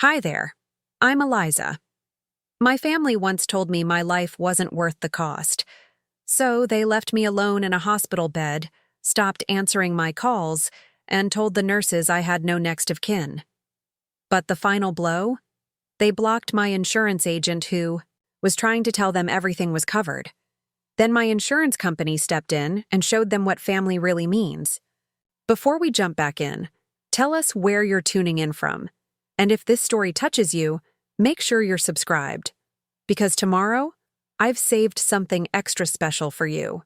Hi there. I'm Eliza. My family once told me my life wasn't worth the cost, so they left me alone in a hospital bed, stopped answering my calls, and told the nurses I had no next of kin. But the final blow? They blocked my insurance agent who was trying to tell them everything was covered. Then my insurance company stepped in and showed them what family really means. Before we jump back in, tell us where you're tuning in from. And if this story touches you, make sure you're subscribed. Because tomorrow, I've saved something extra special for you.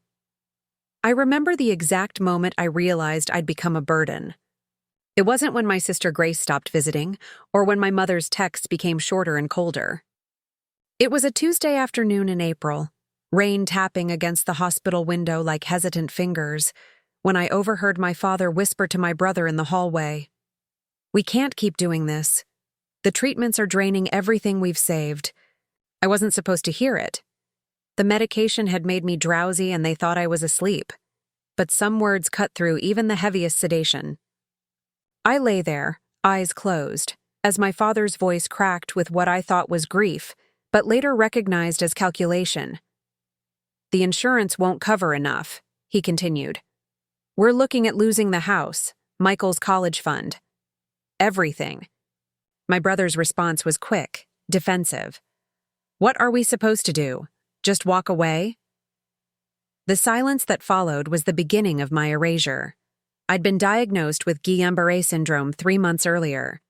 I remember the exact moment I realized I'd become a burden. It wasn't when my sister Grace stopped visiting, or when my mother's texts became shorter and colder. It was a Tuesday afternoon in April, rain tapping against the hospital window like hesitant fingers, when I overheard my father whisper to my brother in the hallway, "We can't keep doing this. The treatments are draining everything we've saved." I wasn't supposed to hear it. The medication had made me drowsy and they thought I was asleep. But some words cut through even the heaviest sedation. I lay there, eyes closed, as my father's voice cracked with what I thought was grief, but later recognized as calculation. "The insurance won't cover enough," he continued. "We're looking at losing the house, Michael's college fund. Everything." My brother's response was quick, defensive. "What are we supposed to do? Just walk away?" The silence that followed was the beginning of my erasure. I'd been diagnosed with Guillain-Barré syndrome 3 months earlier.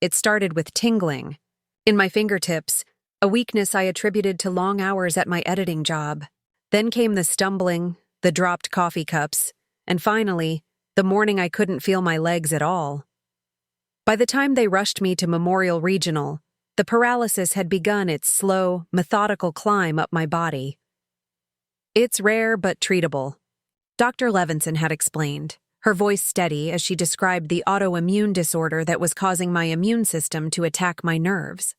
It started with tingling in my fingertips, a weakness I attributed to long hours at my editing job. Then came the stumbling, the dropped coffee cups, and finally, the morning I couldn't feel my legs at all. By the time they rushed me to Memorial Regional, the paralysis had begun its slow, methodical climb up my body. "It's rare but treatable," Dr. Levinson had explained, her voice steady as she described the autoimmune disorder that was causing my immune system to attack my nerves.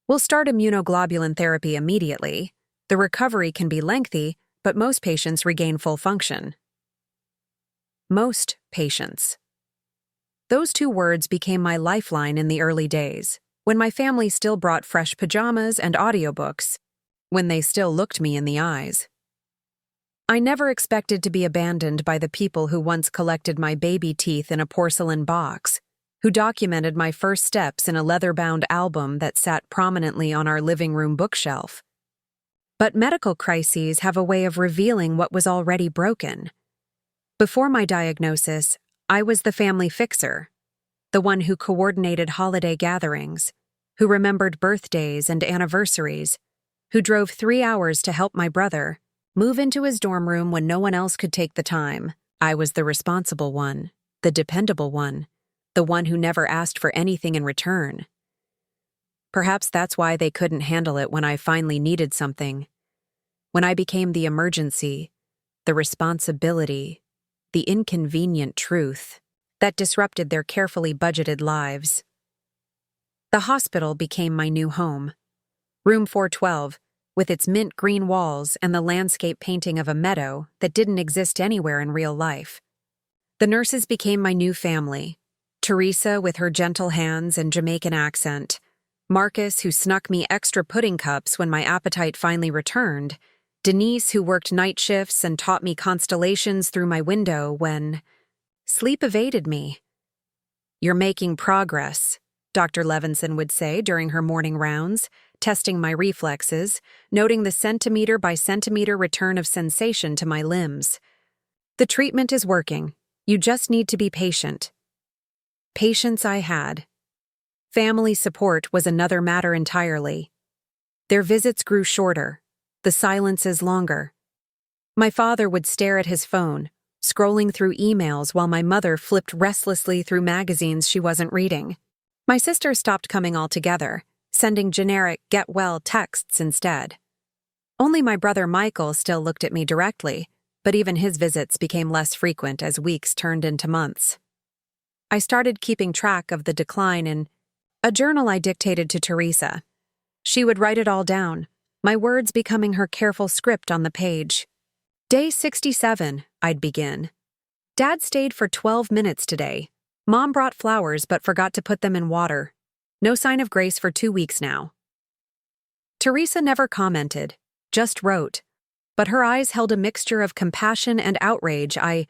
"We'll start immunoglobulin therapy immediately. The recovery can be lengthy, but most patients regain full function." Most patients. Those 2 words became my lifeline in the early days, when my family still brought fresh pajamas and audiobooks, when they still looked me in the eyes. I never expected to be abandoned by the people who once collected my baby teeth in a porcelain box, who documented my first steps in a leather-bound album that sat prominently on our living room bookshelf. But medical crises have a way of revealing what was already broken. Before my diagnosis, I was the family fixer, the one who coordinated holiday gatherings, who remembered birthdays and anniversaries, who drove 3 hours to help my brother move into his dorm room when no one else could take the time. I was the responsible one, the dependable one, the one who never asked for anything in return. Perhaps that's why they couldn't handle it when I finally needed something. When I became the emergency, the responsibility, the inconvenient truth that disrupted their carefully budgeted lives. The hospital became my new home. Room 412, with its mint green walls and the landscape painting of a meadow that didn't exist anywhere in real life. The nurses became my new family. Teresa with her gentle hands and Jamaican accent, Marcus who snuck me extra pudding cups when my appetite finally returned, Denise who worked night shifts and taught me constellations through my window when sleep evaded me. "You're making progress," Dr. Levinson would say during her morning rounds, testing my reflexes, noting the centimeter by centimeter return of sensation to my limbs. "The treatment is working. You just need to be patient." Patience I had. Family support was another matter entirely. Their visits grew shorter, the silences longer. My father would stare at his phone, scrolling through emails while my mother flipped restlessly through magazines she wasn't reading. My sister stopped coming altogether, sending generic get-well texts instead. Only my brother Michael still looked at me directly, but even his visits became less frequent as weeks turned into months. I started keeping track of the decline in a journal I dictated to Teresa. She would write it all down, my words becoming her careful script on the page. "Day 67, I'd begin. Dad stayed for 12 minutes today. Mom brought flowers but forgot to put them in water. No sign of Grace for 2 weeks now. Teresa never commented, just wrote, but her eyes held a mixture of compassion and outrage I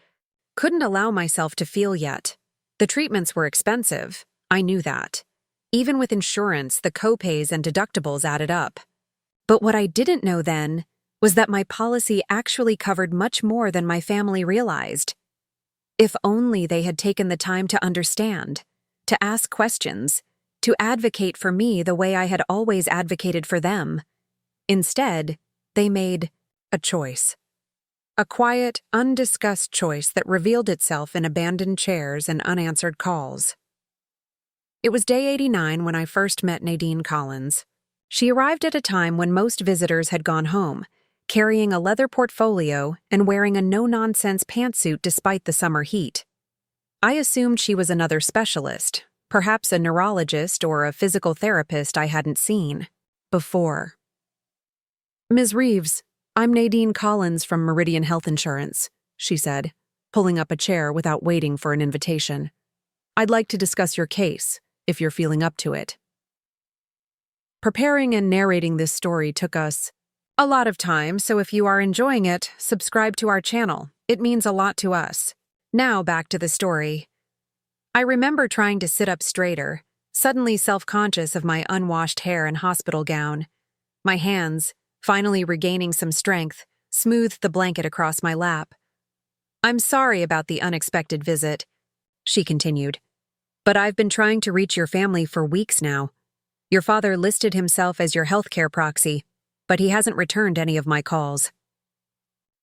couldn't allow myself to feel yet. The treatments were expensive, I knew that. Even with insurance, the copays and deductibles added up. But what I didn't know then was that my policy actually covered much more than my family realized. If only they had taken the time to understand, to ask questions, to advocate for me the way I had always advocated for them. Instead, they made a choice. A quiet, undiscussed choice that revealed itself in abandoned chairs and unanswered calls. It was day 89 when I first met Nadine Collins. She arrived at a time when most visitors had gone home, carrying a leather portfolio and wearing a no-nonsense pantsuit despite the summer heat. I assumed she was another specialist, perhaps a neurologist or a physical therapist I hadn't seen before. "Ms. Reeves, I'm Nadine Collins from Meridian Health Insurance," she said, pulling up a chair without waiting for an invitation. "I'd like to discuss your case, if you're feeling up to it." Preparing and narrating this story took us a lot of time, so if you are enjoying it, subscribe to our channel. It means a lot to us. Now back to the story. I remember trying to sit up straighter, suddenly self-conscious of my unwashed hair and hospital gown. My hands, finally regaining some strength, smoothed the blanket across my lap. "I'm sorry about the unexpected visit," she continued, "but I've been trying to reach your family for weeks now. Your father listed himself as your healthcare proxy, but he hasn't returned any of my calls."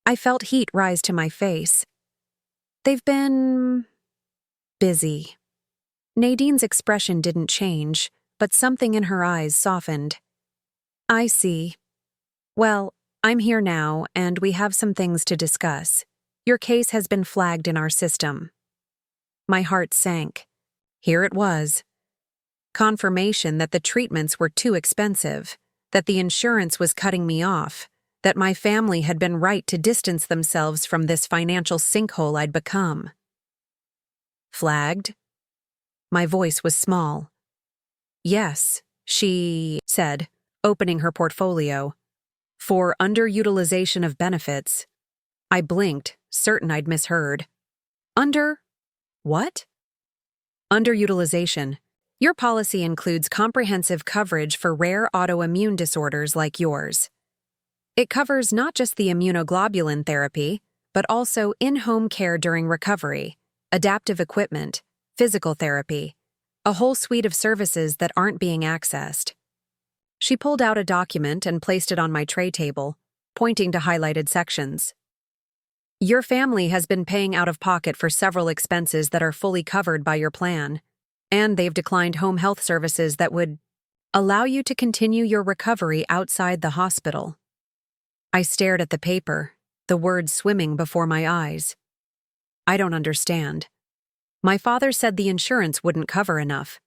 I felt heat rise to my face. "They've been busy." Nadine's expression didn't change, but something in her eyes softened. "I see. Well, I'm here now, and we have some things to discuss. Your case has been flagged in our system." My heart sank. Here it was. Confirmation that the treatments were too expensive, that the insurance was cutting me off, that my family had been right to distance themselves from this financial sinkhole I'd become. "Flagged?" My voice was small. "Yes," she said, opening her portfolio. "For underutilization of benefits." I blinked, certain I'd misheard. "Under what?" "Underutilization. Your policy includes comprehensive coverage for rare autoimmune disorders like yours. It covers not just the immunoglobulin therapy, but also in-home care during recovery, adaptive equipment, physical therapy, a whole suite of services that aren't being accessed." She pulled out a document and placed it on my tray table, pointing to highlighted sections. "Your family has been paying out of pocket for several expenses that are fully covered by your plan, and they've declined home health services that would allow you to continue your recovery outside the hospital." I stared at the paper, the words swimming before my eyes. "I don't understand. My father said the insurance wouldn't cover enough.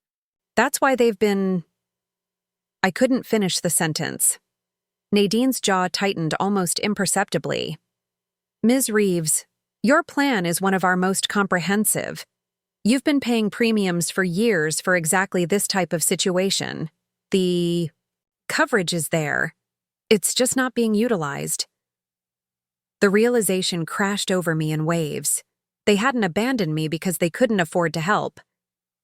That's why they've been—" I couldn't finish the sentence. Nadine's jaw tightened almost imperceptibly. "Ms. Reeves, your plan is one of our most comprehensive. You've been paying premiums for years for exactly this type of situation. The coverage is there. It's just not being utilized." The realization crashed over me in waves. They hadn't abandoned me because they couldn't afford to help.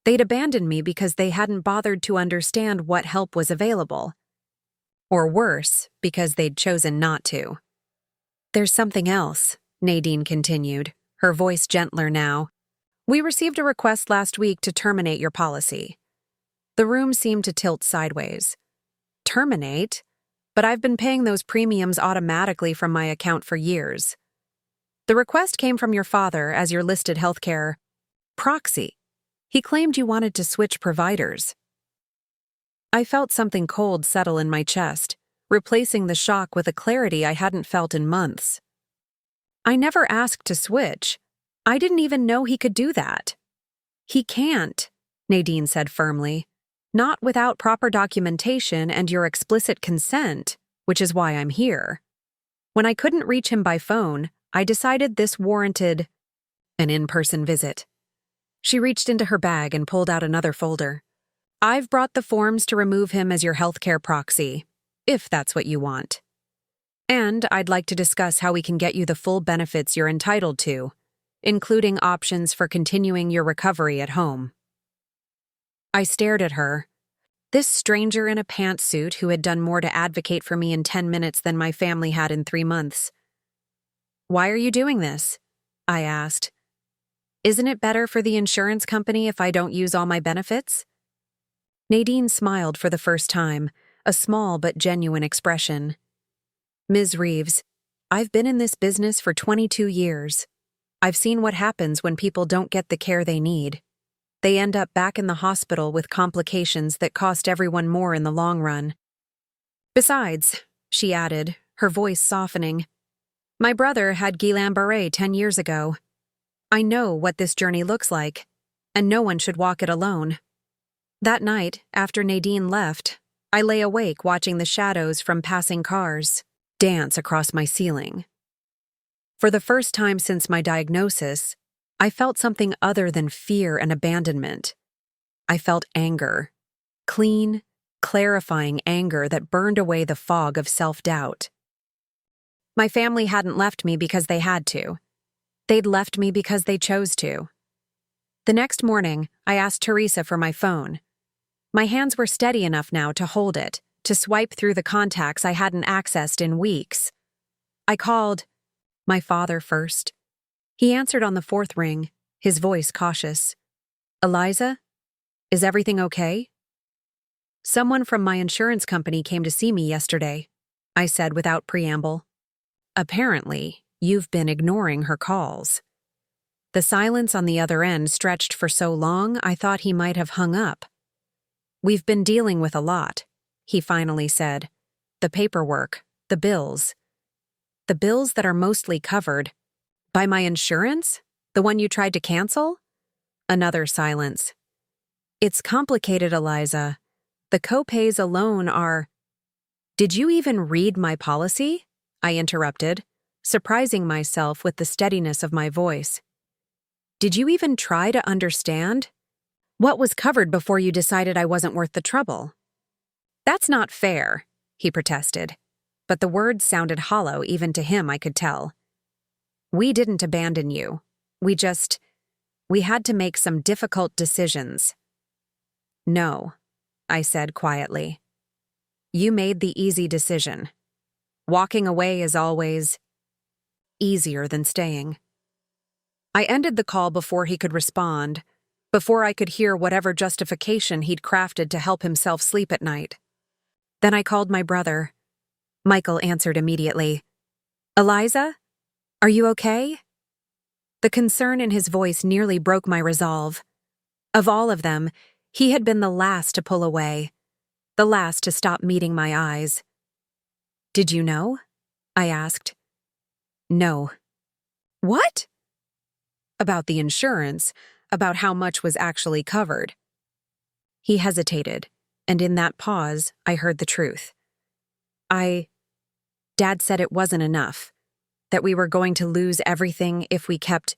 They'd abandoned me because they hadn't bothered to understand what help was available. Or worse, because they'd chosen not to. "There's something else," Nadine continued, her voice gentler now. "We received a request last week to terminate your policy." The room seemed to tilt sideways. "Terminate? But I've been paying those premiums automatically from my account for years." "The request came from your father as your listed healthcare proxy. He claimed you wanted to switch providers." I felt something cold settle in my chest, replacing the shock with a clarity I hadn't felt in months. "I never asked to switch. I didn't even know he could do that." "He can't," Nadine said firmly. "Not without proper documentation and your explicit consent, which is why I'm here. When I couldn't reach him by phone, I decided this warranted an in-person visit." She reached into her bag and pulled out another folder. I've brought the forms to remove him as your healthcare proxy, if that's what you want. And I'd like to discuss how we can get you the full benefits you're entitled to, including options for continuing your recovery at home. I stared at her. This stranger in a pantsuit who had done more to advocate for me in 10 minutes than my family had in 3 months. Why are you doing this? I asked. Isn't it better for the insurance company if I don't use all my benefits? Nadine smiled for the first time, a small but genuine expression. Ms. Reeves, I've been in this business for 22 years. I've seen what happens when people don't get the care they need. They end up back in the hospital with complications that cost everyone more in the long run. Besides, she added, her voice softening, my brother had Guillain-Barré 10 years ago. I know what this journey looks like, and no one should walk it alone. That night, after Nadine left, I lay awake watching the shadows from passing cars dance across my ceiling. For the first time since my diagnosis, I felt something other than fear and abandonment. I felt anger. Clean, clarifying anger that burned away the fog of self-doubt. My family hadn't left me because they had to. They'd left me because they chose to. The next morning, I asked Teresa for my phone. My hands were steady enough now to hold it, to swipe through the contacts I hadn't accessed in weeks. I called my father first. He answered on the 4th ring, his voice cautious. Eliza? Is everything okay? Someone from my insurance company came to see me yesterday, I said without preamble. Apparently, you've been ignoring her calls. The silence on the other end stretched for so long I thought he might have hung up. We've been dealing with a lot, he finally said. The paperwork, the bills. The bills that are mostly covered. By my insurance? The one you tried to cancel? Another silence. It's complicated, Eliza. The co-pays alone are... Did you even read my policy? I interrupted, surprising myself with the steadiness of my voice. Did you even try to understand? What was covered before you decided I wasn't worth the trouble? That's not fair, he protested, but the words sounded hollow even to him, I could tell. We didn't abandon you. We had to make some difficult decisions. No, I said quietly. You made the easy decision. Walking away is always easier than staying. I ended the call before he could respond, before I could hear whatever justification he'd crafted to help himself sleep at night. Then I called my brother. Michael answered immediately. Eliza? Are you okay? The concern in his voice nearly broke my resolve. Of all of them, he had been the last to pull away, the last to stop meeting my eyes. Did you know? I asked. No. What? About the insurance, about how much was actually covered. He hesitated, and in that pause, I heard the truth. Dad said it wasn't enough, that we were going to lose everything if we kept...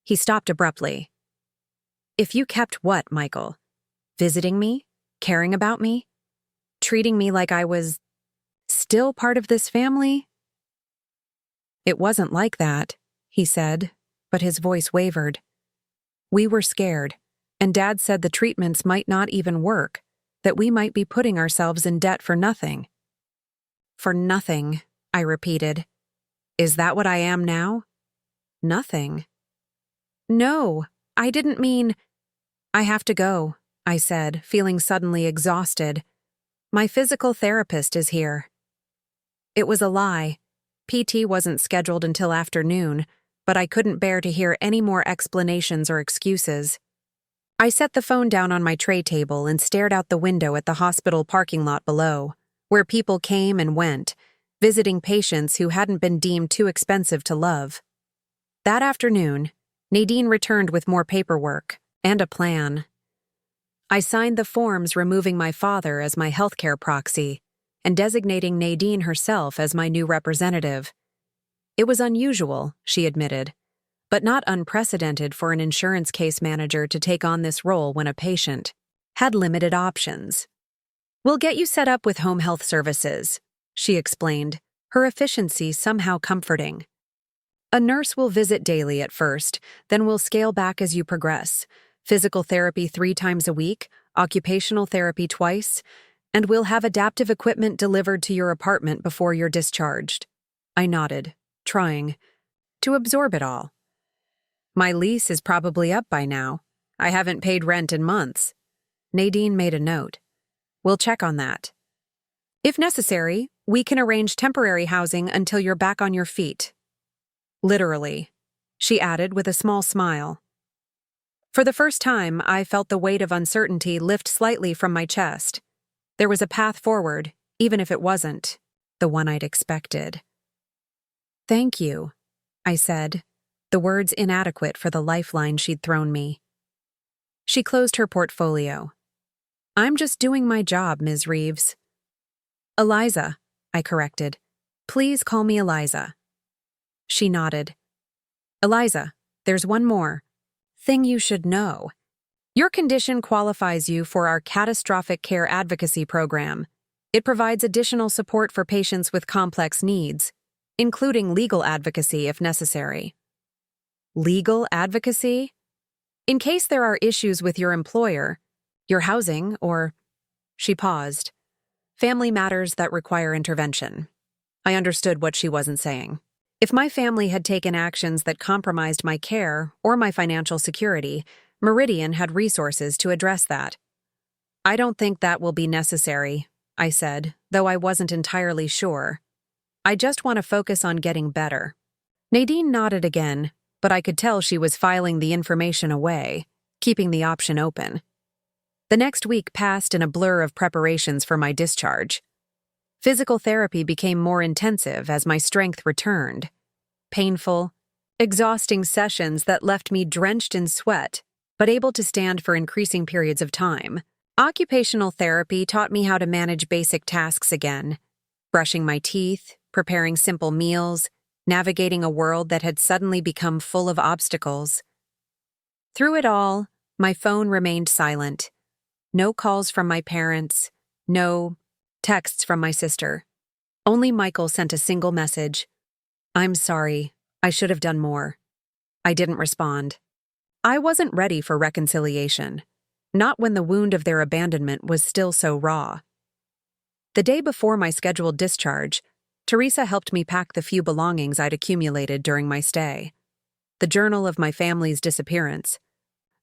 He stopped abruptly. If you kept what, Michael? Visiting me? Caring about me? Treating me like I was still part of this family? It wasn't like that, he said, but his voice wavered. We were scared, and Dad said the treatments might not even work, that we might be putting ourselves in debt for nothing. For nothing, I repeated. Is that what I am now? Nothing. No, I didn't mean... I have to go, I said, feeling suddenly exhausted. My physical therapist is here. It was a lie. PT wasn't scheduled until afternoon, but I couldn't bear to hear any more explanations or excuses. I set the phone down on my tray table and stared out the window at the hospital parking lot below, where people came and went, visiting patients who hadn't been deemed too expensive to love. That afternoon, Nadine returned with more paperwork and a plan. I signed the forms removing my father as my healthcare proxy and designating Nadine herself as my new representative. It was unusual, she admitted, but not unprecedented for an insurance case manager to take on this role when a patient had limited options. "We'll get you set up with home health services," she explained, her efficiency somehow comforting. "A nurse will visit daily at first, then we'll scale back as you progress. Physical therapy 3 times a week, occupational therapy twice, and we'll have adaptive equipment delivered to your apartment before you're discharged." I nodded, trying to absorb it all. "My lease is probably up by now. I haven't paid rent in months." Nadine made a note. "We'll check on that. If necessary, we can arrange temporary housing until you're back on your feet." Literally, she added with a small smile. For the first time, I felt the weight of uncertainty lift slightly from my chest. There was a path forward, even if it wasn't the one I'd expected. "Thank you," I said, the words inadequate for the lifeline she'd thrown me. She closed her portfolio. "I'm just doing my job, Ms. Reeves." "Eliza," I corrected. "Please call me Eliza." She nodded. "Eliza, there's one more thing you should know. Your condition qualifies you for our Catastrophic Care Advocacy Program. It provides additional support for patients with complex needs, including legal advocacy if necessary." Legal advocacy? In case there are issues with your employer, your housing, or— She paused. "Family matters that require intervention." I understood what she wasn't saying. If my family had taken actions that compromised my care or my financial security, Meridian had resources to address that. "I don't think that will be necessary," I said, though I wasn't entirely sure. "I just want to focus on getting better." Nadine nodded again, but I could tell she was filing the information away, keeping the option open. The next week passed in a blur of preparations for my discharge. Physical therapy became more intensive as my strength returned. Painful, exhausting sessions that left me drenched in sweat, but able to stand for increasing periods of time. Occupational therapy taught me how to manage basic tasks again, brushing my teeth, preparing simple meals, navigating a world that had suddenly become full of obstacles. Through it all, my phone remained silent. No calls from my parents, no texts from my sister. Only Michael sent a single message. "I'm sorry, I should have done more." I didn't respond. I wasn't ready for reconciliation, not when the wound of their abandonment was still so raw. The day before my scheduled discharge, Teresa helped me pack the few belongings I'd accumulated during my stay. The journal of my family's disappearance,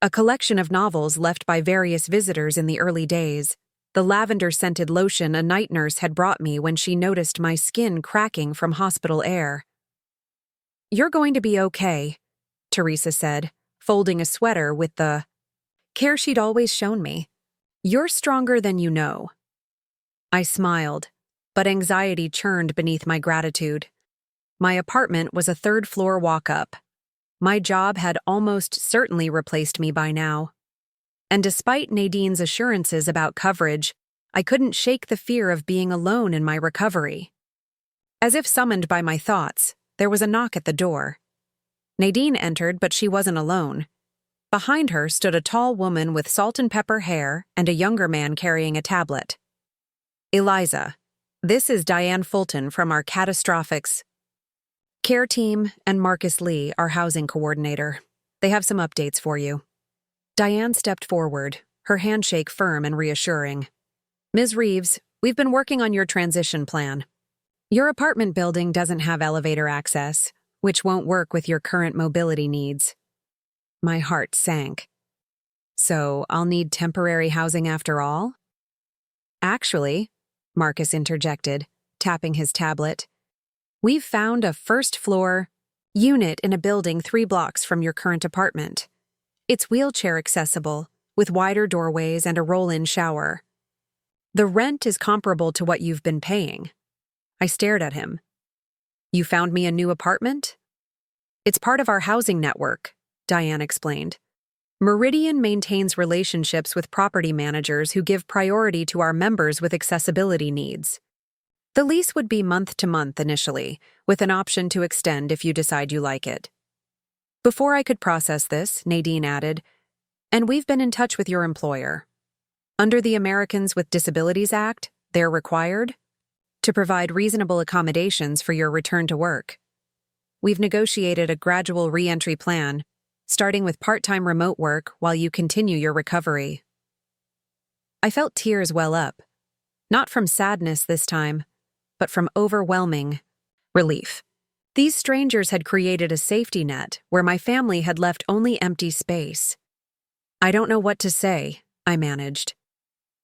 a collection of novels left by various visitors in the early days, the lavender-scented lotion a night nurse had brought me when she noticed my skin cracking from hospital air. "You're going to be okay," Teresa said, folding a sweater with the care she'd always shown me. "You're stronger than you know." I smiled, but anxiety churned beneath my gratitude. My apartment was a third-floor walk-up. My job had almost certainly replaced me by now. And despite Nadine's assurances about coverage, I couldn't shake the fear of being alone in my recovery. As if summoned by my thoughts, there was a knock at the door. Nadine entered, but she wasn't alone. Behind her stood a tall woman with salt and pepper hair and a younger man carrying a tablet. "Eliza, this is Diane Fulton from our Catastrophics Care Team and Marcus Lee, our housing coordinator. They have some updates for you." Diane stepped forward, her handshake firm and reassuring. "Ms. Reeves, we've been working on your transition plan. Your apartment building doesn't have elevator access, which won't work with your current mobility needs." My heart sank. "So I'll need temporary housing after all?" "Actually," Marcus interjected, tapping his tablet, "we've found a first-floor unit in a building 3 blocks from your current apartment. It's wheelchair accessible, with wider doorways and a roll-in shower. The rent is comparable to what you've been paying." I stared at him. "You found me a new apartment?" "It's part of our housing network," Diane explained. "Meridian maintains relationships with property managers who give priority to our members with accessibility needs. The lease would be month to month initially, with an option to extend if you decide you like it." Before I could process this, Nadine added, "And we've been in touch with your employer." Under the Americans with Disabilities Act, they're required to provide reasonable accommodations for your return to work. We've negotiated a gradual re-entry plan, starting with part-time remote work while you continue your recovery. I felt tears well up, not from sadness this time, but from overwhelming relief. These strangers had created a safety net where my family had left only empty space. I don't know what to say, I managed.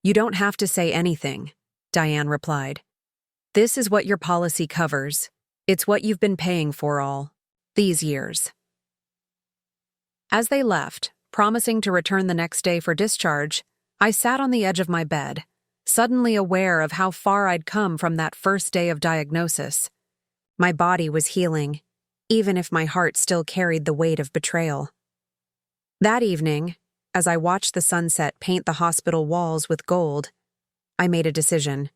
You don't have to say anything, Diane replied. This is what your policy covers. It's what you've been paying for all these years. As they left, promising to return the next day for discharge, I sat on the edge of my bed, suddenly aware of how far I'd come from that first day of diagnosis. My body was healing, even if my heart still carried the weight of betrayal. That evening, as I watched the sunset paint the hospital walls with gold, I made a decision.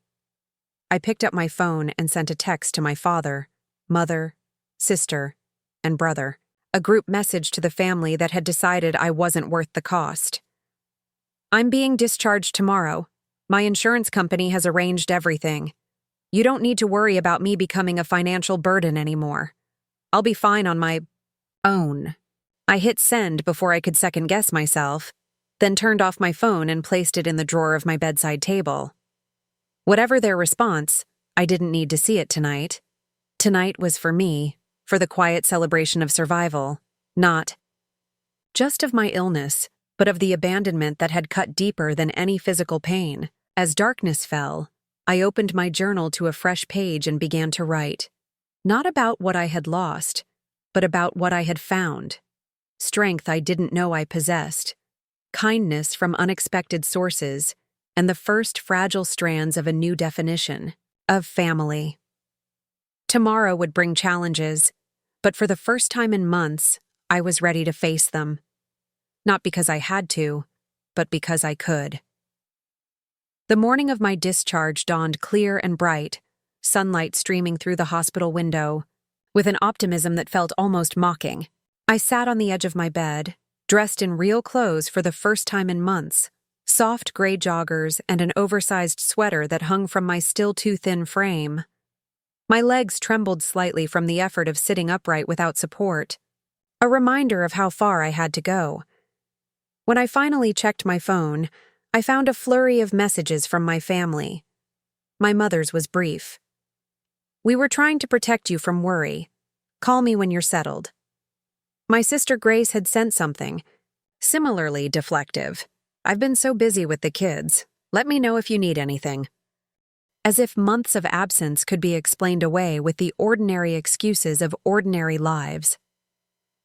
I picked up my phone and sent a text to my father, mother, sister, and brother, a group message to the family that had decided I wasn't worth the cost. I'm being discharged tomorrow. My insurance company has arranged everything. You don't need to worry about me becoming a financial burden anymore. I'll be fine on my own. I hit send before I could second-guess myself, then turned off my phone and placed it in the drawer of my bedside table. Whatever their response, I didn't need to see it tonight. Tonight was for me, for the quiet celebration of survival, not just of my illness, but of the abandonment that had cut deeper than any physical pain. As darkness fell, I opened my journal to a fresh page and began to write. Not about what I had lost, but about what I had found. Strength I didn't know I possessed, kindness from unexpected sources, and the first fragile strands of a new definition of family. Tomorrow would bring challenges, but for the first time in months, I was ready to face them. Not because I had to, but because I could. The morning of my discharge dawned clear and bright, sunlight streaming through the hospital window, with an optimism that felt almost mocking. I sat on the edge of my bed, dressed in real clothes for the first time in months, soft gray joggers and an oversized sweater that hung from my still too thin frame. My legs trembled slightly from the effort of sitting upright without support, a reminder of how far I had to go. When I finally checked my phone, I found a flurry of messages from my family. My mother's was brief. We were trying to protect you from worry. Call me when you're settled. My sister Grace had sent something, similarly deflective. I've been so busy with the kids. Let me know if you need anything. As if months of absence could be explained away with the ordinary excuses of ordinary lives.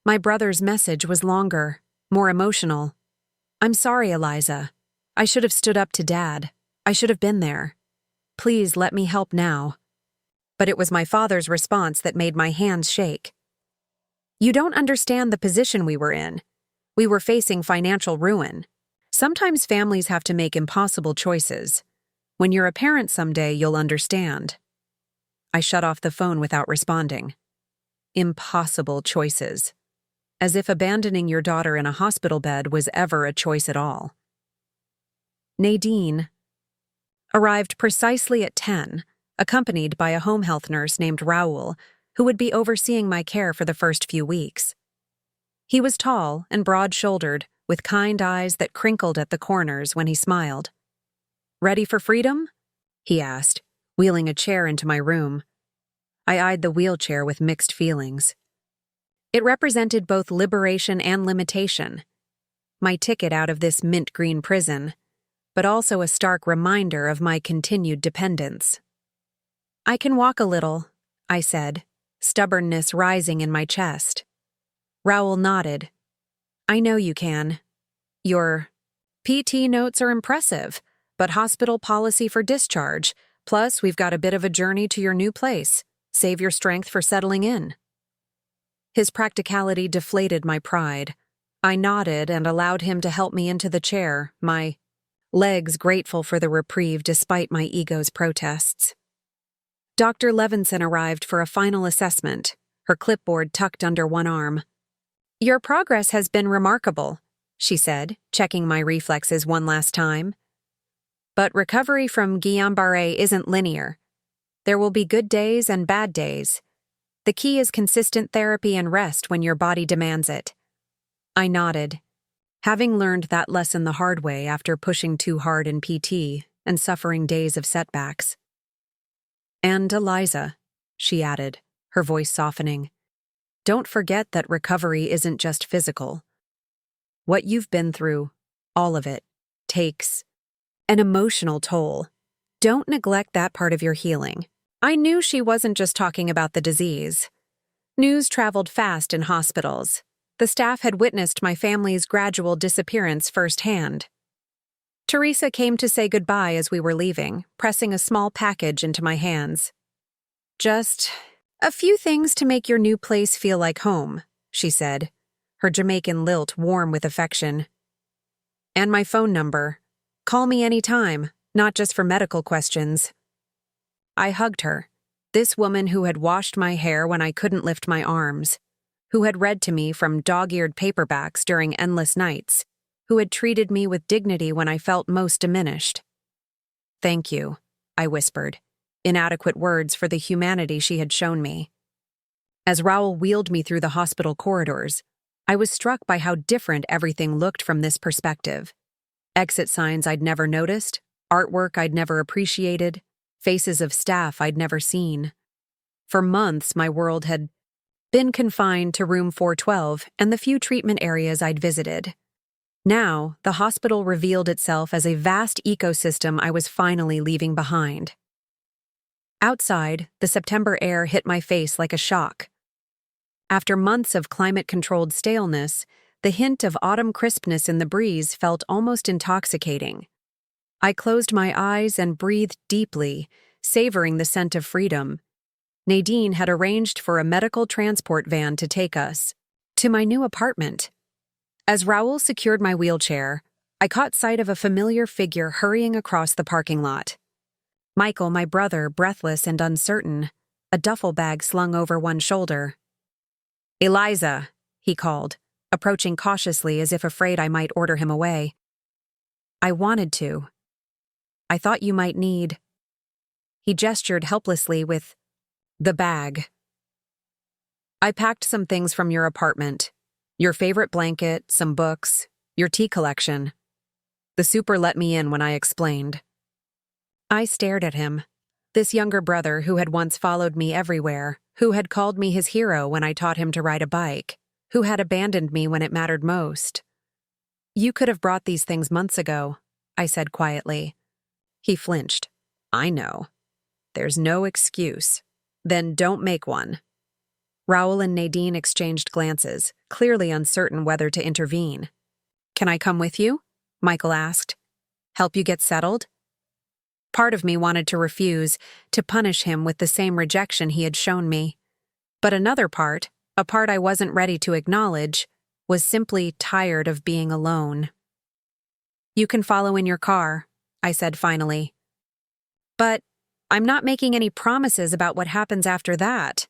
My brother's message was longer, more emotional. I'm sorry, Eliza. I should have stood up to Dad. I should have been there. Please let me help now. But it was my father's response that made my hands shake. You don't understand the position we were in. We were facing financial ruin. Sometimes families have to make impossible choices. When you're a parent someday, you'll understand. I shut off the phone without responding. Impossible choices. As if abandoning your daughter in a hospital bed was ever a choice at all. Nadine arrived precisely at 10, accompanied by a home health nurse named Raoul, who would be overseeing my care for the first few weeks. He was tall and broad-shouldered, with kind eyes that crinkled at the corners when he smiled. Ready for freedom? He asked, wheeling a chair into my room. I eyed the wheelchair with mixed feelings. It represented both liberation and limitation. My ticket out of this mint-green prison, but also a stark reminder of my continued dependence. I can walk a little, I said, stubbornness rising in my chest. Raoul nodded. I know you can. Your PT notes are impressive, but hospital policy for discharge, plus we've got a bit of a journey to your new place. Save your strength for settling in. His practicality deflated my pride. I nodded and allowed him to help me into the chair, my legs grateful for the reprieve despite my ego's protests. Dr. Levinson arrived for a final assessment, her clipboard tucked under one arm. Your progress has been remarkable, she said, checking my reflexes one last time. But recovery from Guillain-Barré isn't linear. There will be good days and bad days. The key is consistent therapy and rest when your body demands it. I nodded, having learned that lesson the hard way after pushing too hard in PT and suffering days of setbacks. And Eliza, she added, her voice softening, don't forget that recovery isn't just physical. What you've been through, all of it, takes an emotional toll. Don't neglect that part of your healing. I knew she wasn't just talking about the disease. News traveled fast in hospitals. The staff had witnessed my family's gradual disappearance firsthand. Teresa came to say goodbye as we were leaving, pressing a small package into my hands. Just a few things to make your new place feel like home, she said, her Jamaican lilt warm with affection. And my phone number. Call me anytime, not just for medical questions. I hugged her, this woman who had washed my hair when I couldn't lift my arms, who had read to me from dog-eared paperbacks during endless nights, who had treated me with dignity when I felt most diminished. Thank you, I whispered, inadequate words for the humanity she had shown me. As Raoul wheeled me through the hospital corridors, I was struck by how different everything looked from this perspective. Exit signs I'd never noticed, artwork I'd never appreciated, faces of staff I'd never seen. For months, my world had been confined to room 412 and the few treatment areas I'd visited. Now, the hospital revealed itself as a vast ecosystem I was finally leaving behind. Outside, the September air hit my face like a shock. After months of climate-controlled staleness, the hint of autumn crispness in the breeze felt almost intoxicating. I closed my eyes and breathed deeply, savoring the scent of freedom. Nadine had arranged for a medical transport van to take us to my new apartment. As Raoul secured my wheelchair, I caught sight of a familiar figure hurrying across the parking lot. Michael, my brother, breathless and uncertain, a duffel bag slung over one shoulder. "Eliza," he called, approaching cautiously as if afraid I might order him away. I wanted to. I thought you might need. He gestured helplessly with the bag. I packed some things from your apartment. Your favorite blanket, some books, your tea collection. The super let me in when I explained. I stared at him. This younger brother who had once followed me everywhere, who had called me his hero when I taught him to ride a bike, who had abandoned me when it mattered most. You could have brought these things months ago, I said quietly. He flinched. I know. There's no excuse. Then don't make one. Raoul and Nadine exchanged glances, clearly uncertain whether to intervene. Can I come with you? Michael asked. Help you get settled? Part of me wanted to refuse, to punish him with the same rejection he had shown me. But another part, a part I wasn't ready to acknowledge, was simply tired of being alone. You can follow in your car, I said finally. But I'm not making any promises about what happens after that.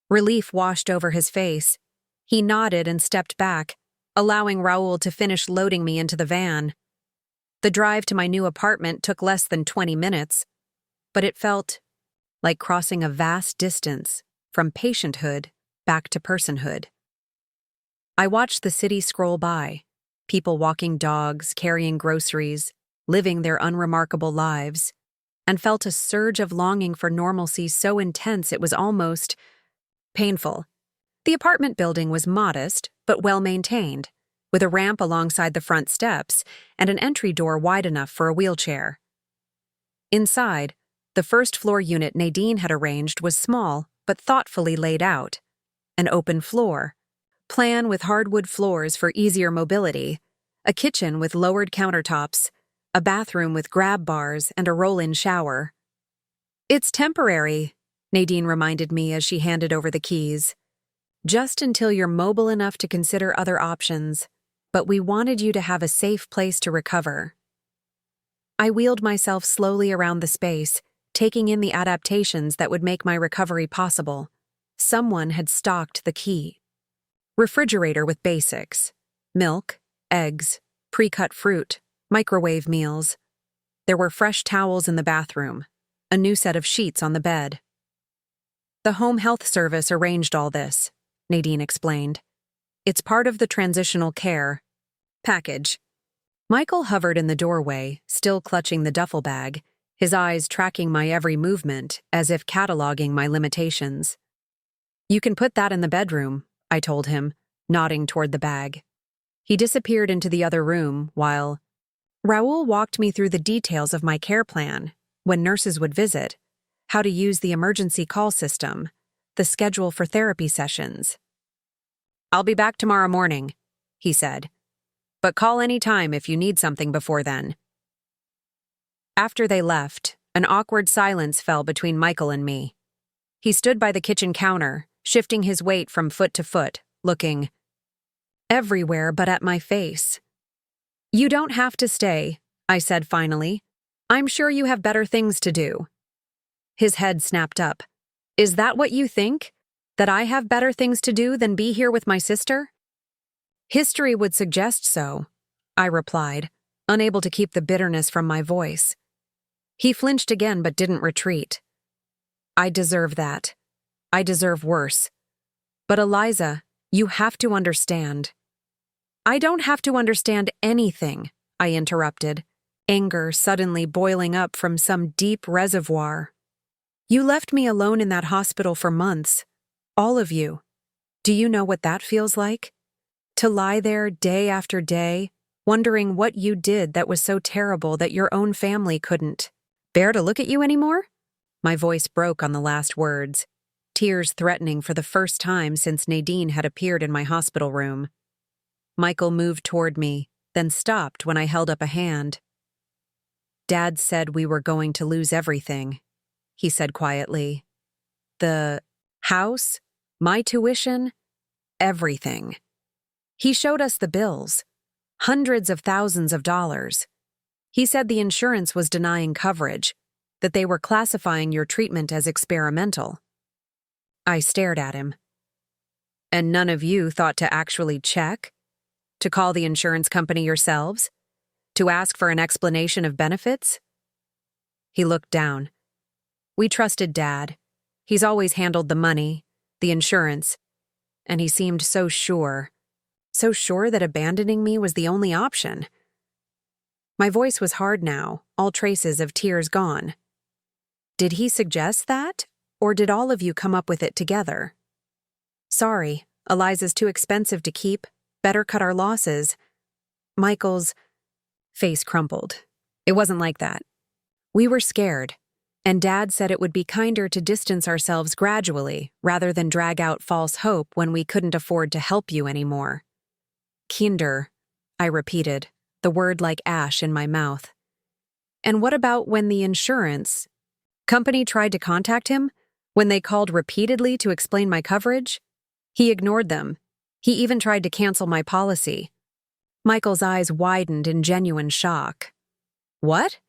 Relief washed over his face. He nodded and stepped back, allowing Raoul to finish loading me into the van. The drive to my new apartment took less than 20 minutes, but it felt like crossing a vast distance from patienthood back to personhood. I watched the city scroll by, people walking dogs, carrying groceries, living their unremarkable lives, and felt a surge of longing for normalcy so intense it was almost painful. The apartment building was modest, but well-maintained, with a ramp alongside the front steps and an entry door wide enough for a wheelchair. Inside, the first-floor unit Nadine had arranged was small but thoughtfully laid out. An open floor, plan with hardwood floors for easier mobility, a kitchen with lowered countertops, a bathroom with grab bars and a roll-in shower. It's temporary, Nadine reminded me as she handed over the keys. Just until you're mobile enough to consider other options, but we wanted you to have a safe place to recover. I wheeled myself slowly around the space, taking in the adaptations that would make my recovery possible. Someone had stocked the key. Refrigerator with basics. Milk, eggs, pre-cut fruit, microwave meals. There were fresh towels in the bathroom, a new set of sheets on the bed. The home health service arranged all this, Nadine explained. It's part of the transitional care package. Michael hovered in the doorway, still clutching the duffel bag, his eyes tracking my every movement as if cataloging my limitations. You can put that in the bedroom, I told him, nodding toward the bag. He disappeared into the other room while Raoul walked me through the details of my care plan, when nurses would visit, how to use the emergency call system, the schedule for therapy sessions. I'll be back tomorrow morning, he said, but call any time if you need something before then. After they left, an awkward silence fell between Michael and me. He stood by the kitchen counter, shifting his weight from foot to foot, looking everywhere but at my face. You don't have to stay, I said finally. I'm sure you have better things to do. His head snapped up. Is that what you think? That I have better things to do than be here with my sister? History would suggest so, I replied, unable to keep the bitterness from my voice. He flinched again but didn't retreat. I deserve that. I deserve worse. But Eliza, you have to understand. I don't have to understand anything, I interrupted, anger suddenly boiling up from some deep reservoir. You left me alone in that hospital for months. All of you. Do you know what that feels like? To lie there day after day, wondering what you did that was so terrible that your own family couldn't bear to look at you anymore? My voice broke on the last words, tears threatening for the first time since Nadine had appeared in my hospital room. Michael moved toward me, then stopped when I held up a hand. Dad said we were going to lose everything, he said quietly. The house, my tuition, everything. He showed us the bills, hundreds of thousands of dollars. He said the insurance was denying coverage, that they were classifying your treatment as experimental. I stared at him. And none of you thought to actually check? To call the insurance company yourselves? To ask for an explanation of benefits? He looked down. We trusted Dad. He's always handled the money, the insurance, and he seemed so sure that abandoning me was the only option. My voice was hard now, all traces of tears gone. Did he suggest that, or did all of you come up with it together? Sorry, Eliza's too expensive to keep. Better cut our losses. Michael's face crumpled. It wasn't like that. We were scared, and Dad said it would be kinder to distance ourselves gradually rather than drag out false hope when we couldn't afford to help you anymore. Kinder, I repeated, the word like ash in my mouth. And what about when the insurance company tried to contact him? When they called repeatedly to explain my coverage? He ignored them. He even tried to cancel my policy. Michael's eyes widened in genuine shock. What?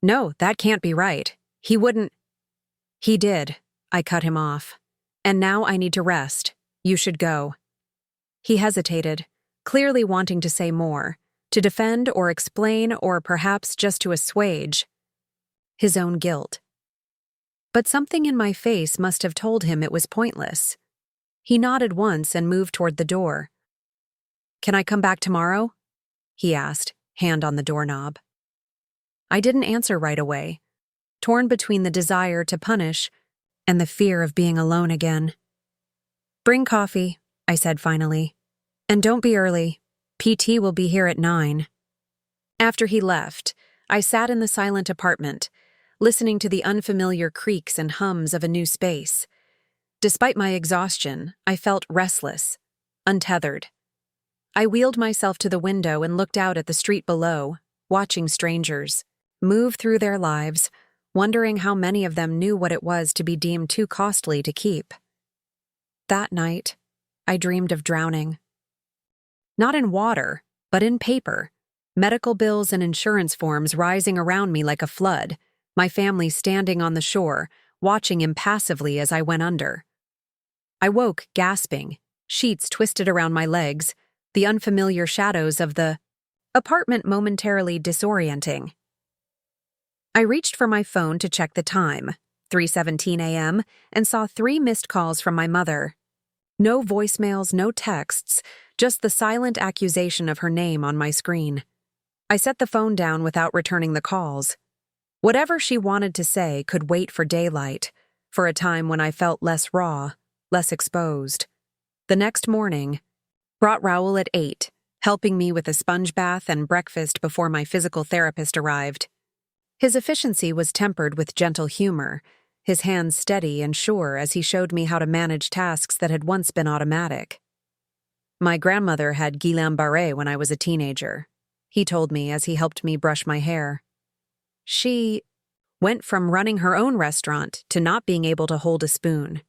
No, that can't be right. He wouldn't. He did. I cut him off. And now I need to rest. You should go. He hesitated, clearly wanting to say more, to defend or explain or perhaps just to assuage his own guilt. But something in my face must have told him it was pointless. He nodded once and moved toward the door. Can I come back tomorrow? He asked, hand on the doorknob. I didn't answer right away, torn between the desire to punish and the fear of being alone again. Bring coffee, I said finally. And don't be early. PT will be here at 9. After he left, I sat in the silent apartment, listening to the unfamiliar creaks and hums of a new space. Despite my exhaustion, I felt restless, untethered. I wheeled myself to the window and looked out at the street below, watching strangers move through their lives, wondering how many of them knew what it was to be deemed too costly to keep. That night, I dreamed of drowning. Not in water, but in paper, medical bills and insurance forms rising around me like a flood, my family standing on the shore, watching impassively as I went under. I woke, gasping, sheets twisted around my legs, the unfamiliar shadows of the apartment momentarily disorienting. I reached for my phone to check the time, 3:17 a.m., and saw 3 missed calls from my mother. No voicemails, no texts, just the silent accusation of her name on my screen. I set the phone down without returning the calls. Whatever she wanted to say could wait for daylight, for a time when I felt less raw, less exposed. The next morning brought Raoul at 8, helping me with a sponge bath and breakfast before my physical therapist arrived. His efficiency was tempered with gentle humor, his hands steady and sure as he showed me how to manage tasks that had once been automatic. My grandmother had Guillain-Barré when I was a teenager, he told me as he helped me brush my hair. She went from running her own restaurant to not being able to hold a spoon.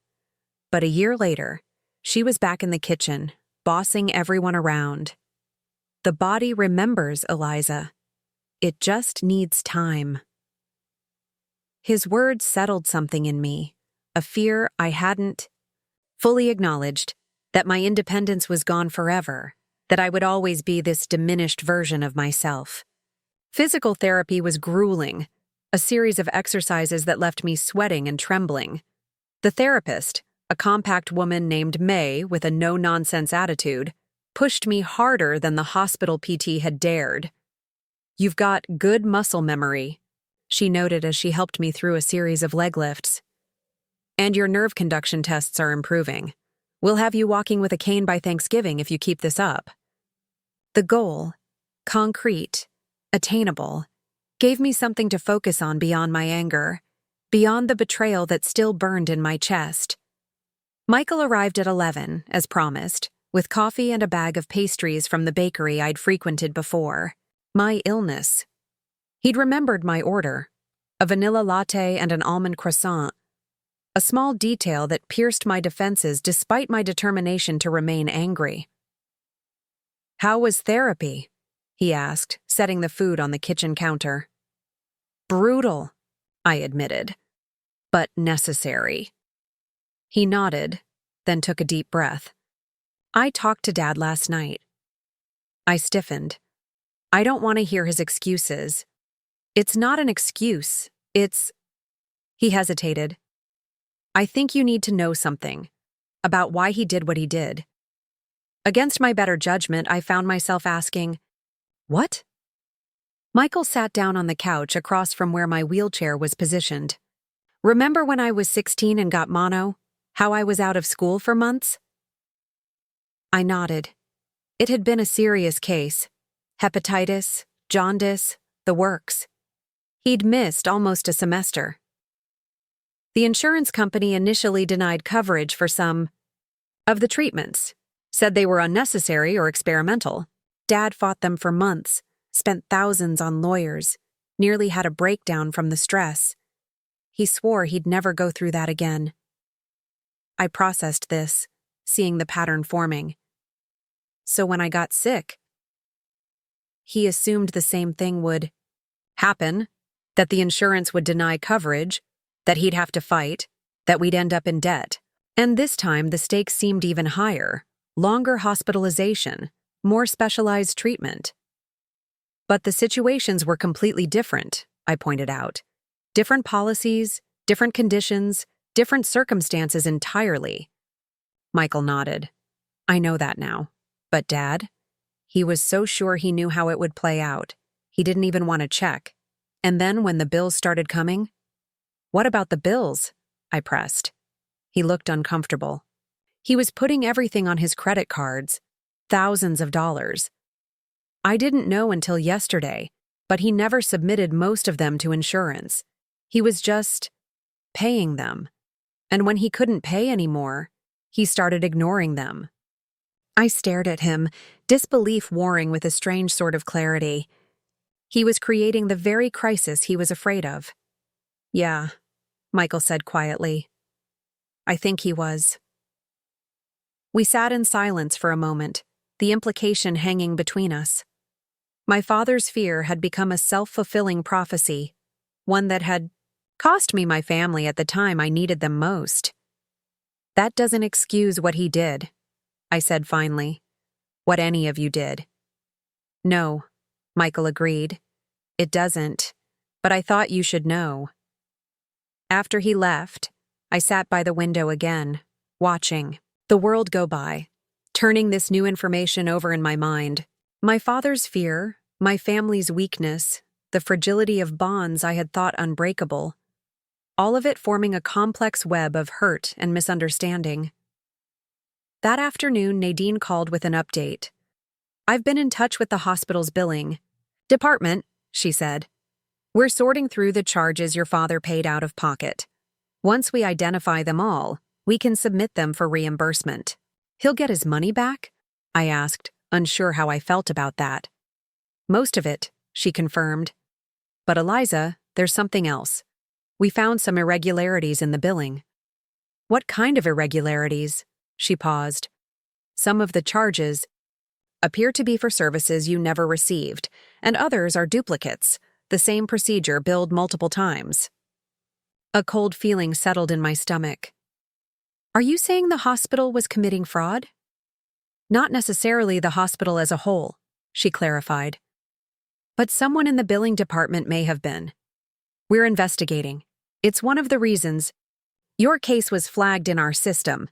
But a year later, she was back in the kitchen, bossing everyone around. The body remembers, Eliza. It just needs time. His words settled something in me, a fear I hadn't fully acknowledged, that my independence was gone forever, that I would always be this diminished version of myself. Physical therapy was grueling, a series of exercises that left me sweating and trembling. The therapist, a compact woman named May with a no-nonsense attitude, pushed me harder than the hospital PT had dared. "You've got good muscle memory," she noted as she helped me through a series of leg lifts. "And your nerve conduction tests are improving. We'll have you walking with a cane by Thanksgiving if you keep this up." The goal, concrete, attainable, gave me something to focus on beyond my anger, beyond the betrayal that still burned in my chest. Michael arrived at 11, as promised, with coffee and a bag of pastries from the bakery I'd frequented before. My illness. He'd remembered my order, a vanilla latte and an almond croissant, a small detail that pierced my defenses despite my determination to remain angry. "How was therapy?" he asked, setting the food on the kitchen counter. "Brutal," I admitted, "but necessary." He nodded, then took a deep breath. "I talked to Dad last night." I stiffened. I don't want to hear his excuses. It's not an excuse, it's... He hesitated. "I think you need to know something about why he did what he did." Against my better judgment, I found myself asking, "What?" Michael sat down on the couch across from where my wheelchair was positioned. "Remember when I was 16 and got mono? How I was out of school for months?" I nodded. It had been a serious case. Hepatitis, jaundice, the works. He'd missed almost a semester. The insurance company initially denied coverage for some of the treatments, said they were unnecessary or experimental. Dad fought them for months, spent thousands on lawyers, nearly had a breakdown from the stress. He swore he'd never go through that again. I processed this, seeing the pattern forming. So when I got sick, he assumed the same thing would happen, that the insurance would deny coverage, that he'd have to fight, that we'd end up in debt. And this time the stakes seemed even higher, longer hospitalization, more specialized treatment. But the situations were completely different, I pointed out. Different policies, different conditions, different circumstances entirely. Michael nodded. "I know that now. But Dad? He was so sure he knew how it would play out. He didn't even want to check. And then when the bills started coming..." "What about the bills?" I pressed. He looked uncomfortable. He was putting everything on his credit cards, thousands of dollars. I didn't know until yesterday, but he never submitted most of them to insurance. He was just paying them. And when he couldn't pay anymore, he started ignoring them. I stared at him, disbelief warring with a strange sort of clarity. He was creating the very crisis he was afraid of. "Yeah," Michael said quietly. "I think he was." We sat in silence for a moment, the implication hanging between us. My father's fear had become a self-fulfilling prophecy, one that had cost me my family at the time I needed them most. "That doesn't excuse what he did," I said finally. "What any of you did." "No," Michael agreed. "It doesn't. but I thought you should know." After he left, I sat by the window again, watching the world go by, turning this new information over in my mind. My father's fear, my family's weakness, the fragility of bonds I had thought unbreakable, all of it forming a complex web of hurt and misunderstanding. That afternoon, Nadine called with an update. "I've been in touch with the hospital's billing department," she said. "We're sorting through the charges your father paid out of pocket. Once we identify them all, we can submit them for reimbursement." "He'll get his money back?" I asked, unsure how I felt about that. "Most of it," she confirmed. "But Eliza, there's something else. We found some irregularities in the billing." "What kind of irregularities?" She paused. "Some of the charges appear to be for services you never received, and others are duplicates, the same procedure billed multiple times." A cold feeling settled in my stomach. "Are you saying the hospital was committing fraud?" "Not necessarily the hospital as a whole," she clarified. "But someone in the billing department may have been. We're investigating. It's one of the reasons your case was flagged in our system.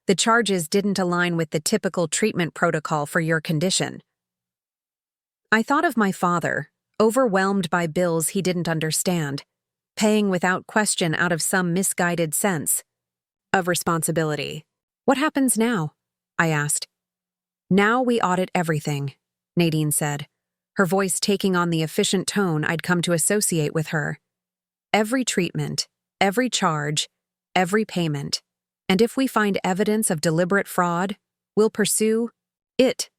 The charges didn't align with the typical treatment protocol for your condition." I thought of my father, overwhelmed by bills he didn't understand, paying without question out of some misguided sense of responsibility. "What happens now?" I asked. "Now we audit everything," Nadine said, her voice taking on the efficient tone I'd come to associate with her. "Every treatment, every charge, every payment. And if we find evidence of deliberate fraud, we'll pursue it.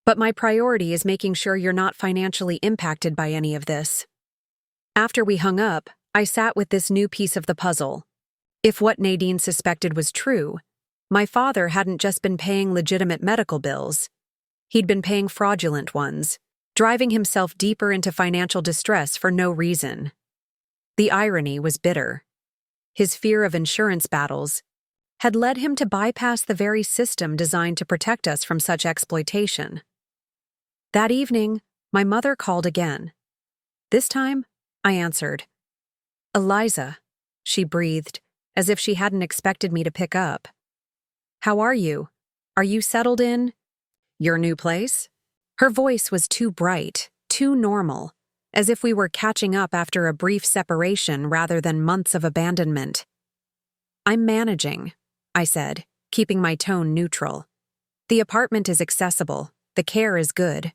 But my priority is making sure you're not financially impacted by any of this." After we hung up, I sat with this new piece of the puzzle. If what Nadine suspected was true, my father hadn't just been paying legitimate medical bills. He'd been paying fraudulent ones, driving himself deeper into financial distress for no reason. The irony was bitter. His fear of insurance battles had led him to bypass the very system designed to protect us from such exploitation. That evening, my mother called again. This time, I answered. "Eliza," she breathed, as if she hadn't expected me to pick up. "How are you? Are you settled in your new place?" Her voice was too bright, too normal, as if we were catching up after a brief separation rather than months of abandonment. "I'm managing," I said, keeping my tone neutral. "The apartment is accessible. The care is good."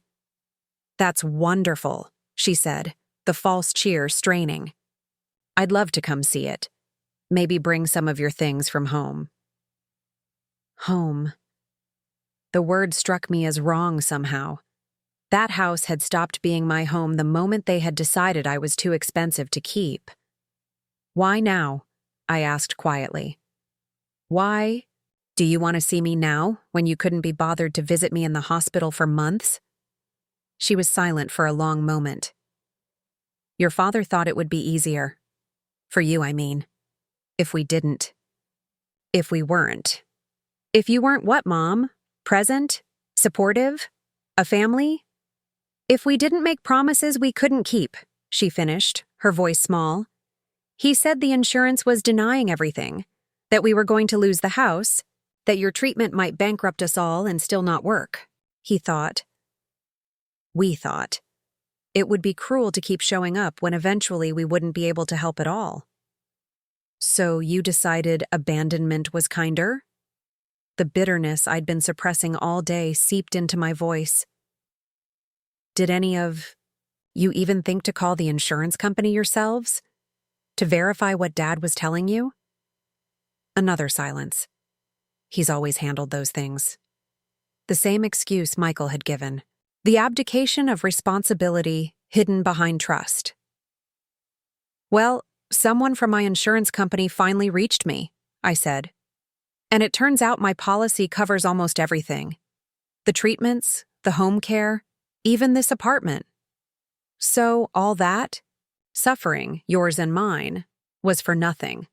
"That's wonderful," she said, the false cheer straining. "I'd love to come see it. Maybe bring some of your things from home." Home. The word struck me as wrong somehow. That house had stopped being my home the moment they had decided I was too expensive to keep. "Why now?" I asked quietly. "Why? Do you want to see me now, when you couldn't be bothered to visit me in the hospital for months?" She was silent for a long moment. "Your father thought it would be easier. For you, I mean. If we didn't. If we weren't." "If you weren't what, Mom? Present? Supportive? A family?" "If we didn't make promises we couldn't keep," she finished, her voice small. "He said the insurance was denying everything, that we were going to lose the house, that your treatment might bankrupt us all and still not work. He thought. We thought. It would be cruel to keep showing up when eventually we wouldn't be able to help at all." "So you decided abandonment was kinder?" The bitterness I'd been suppressing all day seeped into my voice. "Did any of you even think to call the insurance company yourselves? To verify what Dad was telling you?" Another silence. He's always handled those things. The same excuse Michael had given. The abdication of responsibility hidden behind trust. "Well, someone from my insurance company finally reached me," I said. "And it turns out my policy covers almost everything. The treatments, the home care, even this apartment. So all that, suffering, yours and mine, was for nothing."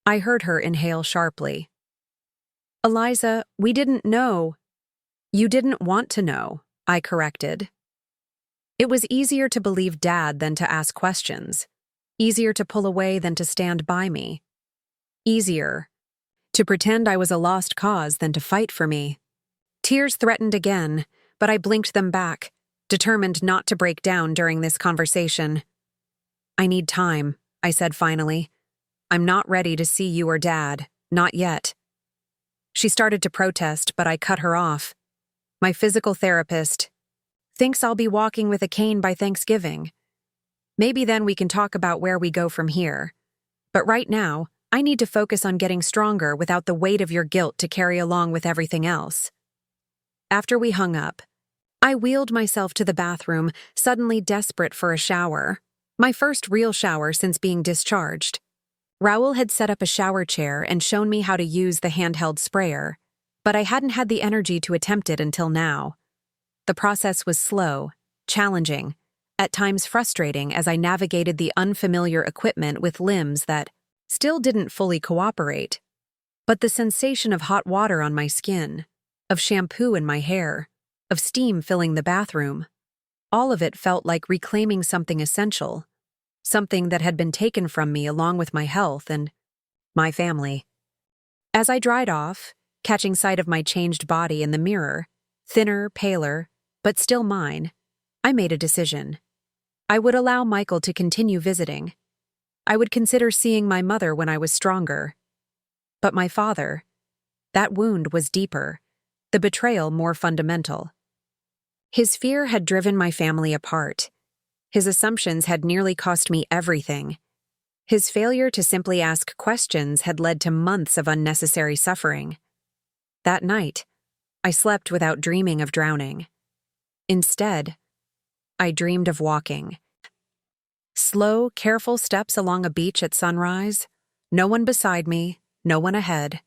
I heard her inhale sharply. "Eliza, we didn't know." "You didn't want to know," I corrected. It was easier to believe Dad than to ask questions. Easier to pull away than to stand by me. Easier to pretend I was a lost cause than to fight for me. Tears threatened again, but I blinked them back, determined not to break down during this conversation. "I need time," I said finally. "I'm not ready to see you or Dad, not yet." She started to protest, but I cut her off. "My physical therapist thinks I'll be walking with a cane by Thanksgiving. Maybe then we can talk about where we go from here. But right now, I need to focus on getting stronger without the weight of your guilt to carry along with everything else." After we hung up, I wheeled myself to the bathroom, suddenly desperate for a shower. My first real shower since being discharged. Raoul had set up a shower chair and shown me how to use the handheld sprayer, but I hadn't had the energy to attempt it until now. The process was slow, challenging, at times frustrating as I navigated the unfamiliar equipment with limbs that still didn't fully cooperate. But the sensation of hot water on my skin, of shampoo in my hair, of steam filling the bathroom, all of it felt like reclaiming something essential, something that had been taken from me along with my health and my family. As I dried off, catching sight of my changed body in the mirror, thinner, paler, but still mine, I made a decision. I would allow Michael to continue visiting. I would consider seeing my mother when I was stronger. But my father, that wound was deeper, the betrayal more fundamental. His fear had driven my family apart. His assumptions had nearly cost me everything. His failure to simply ask questions had led to months of unnecessary suffering. That night, I slept without dreaming of drowning. Instead, I dreamed of walking. Slow, careful steps along a beach at sunrise, no one beside me, no one ahead,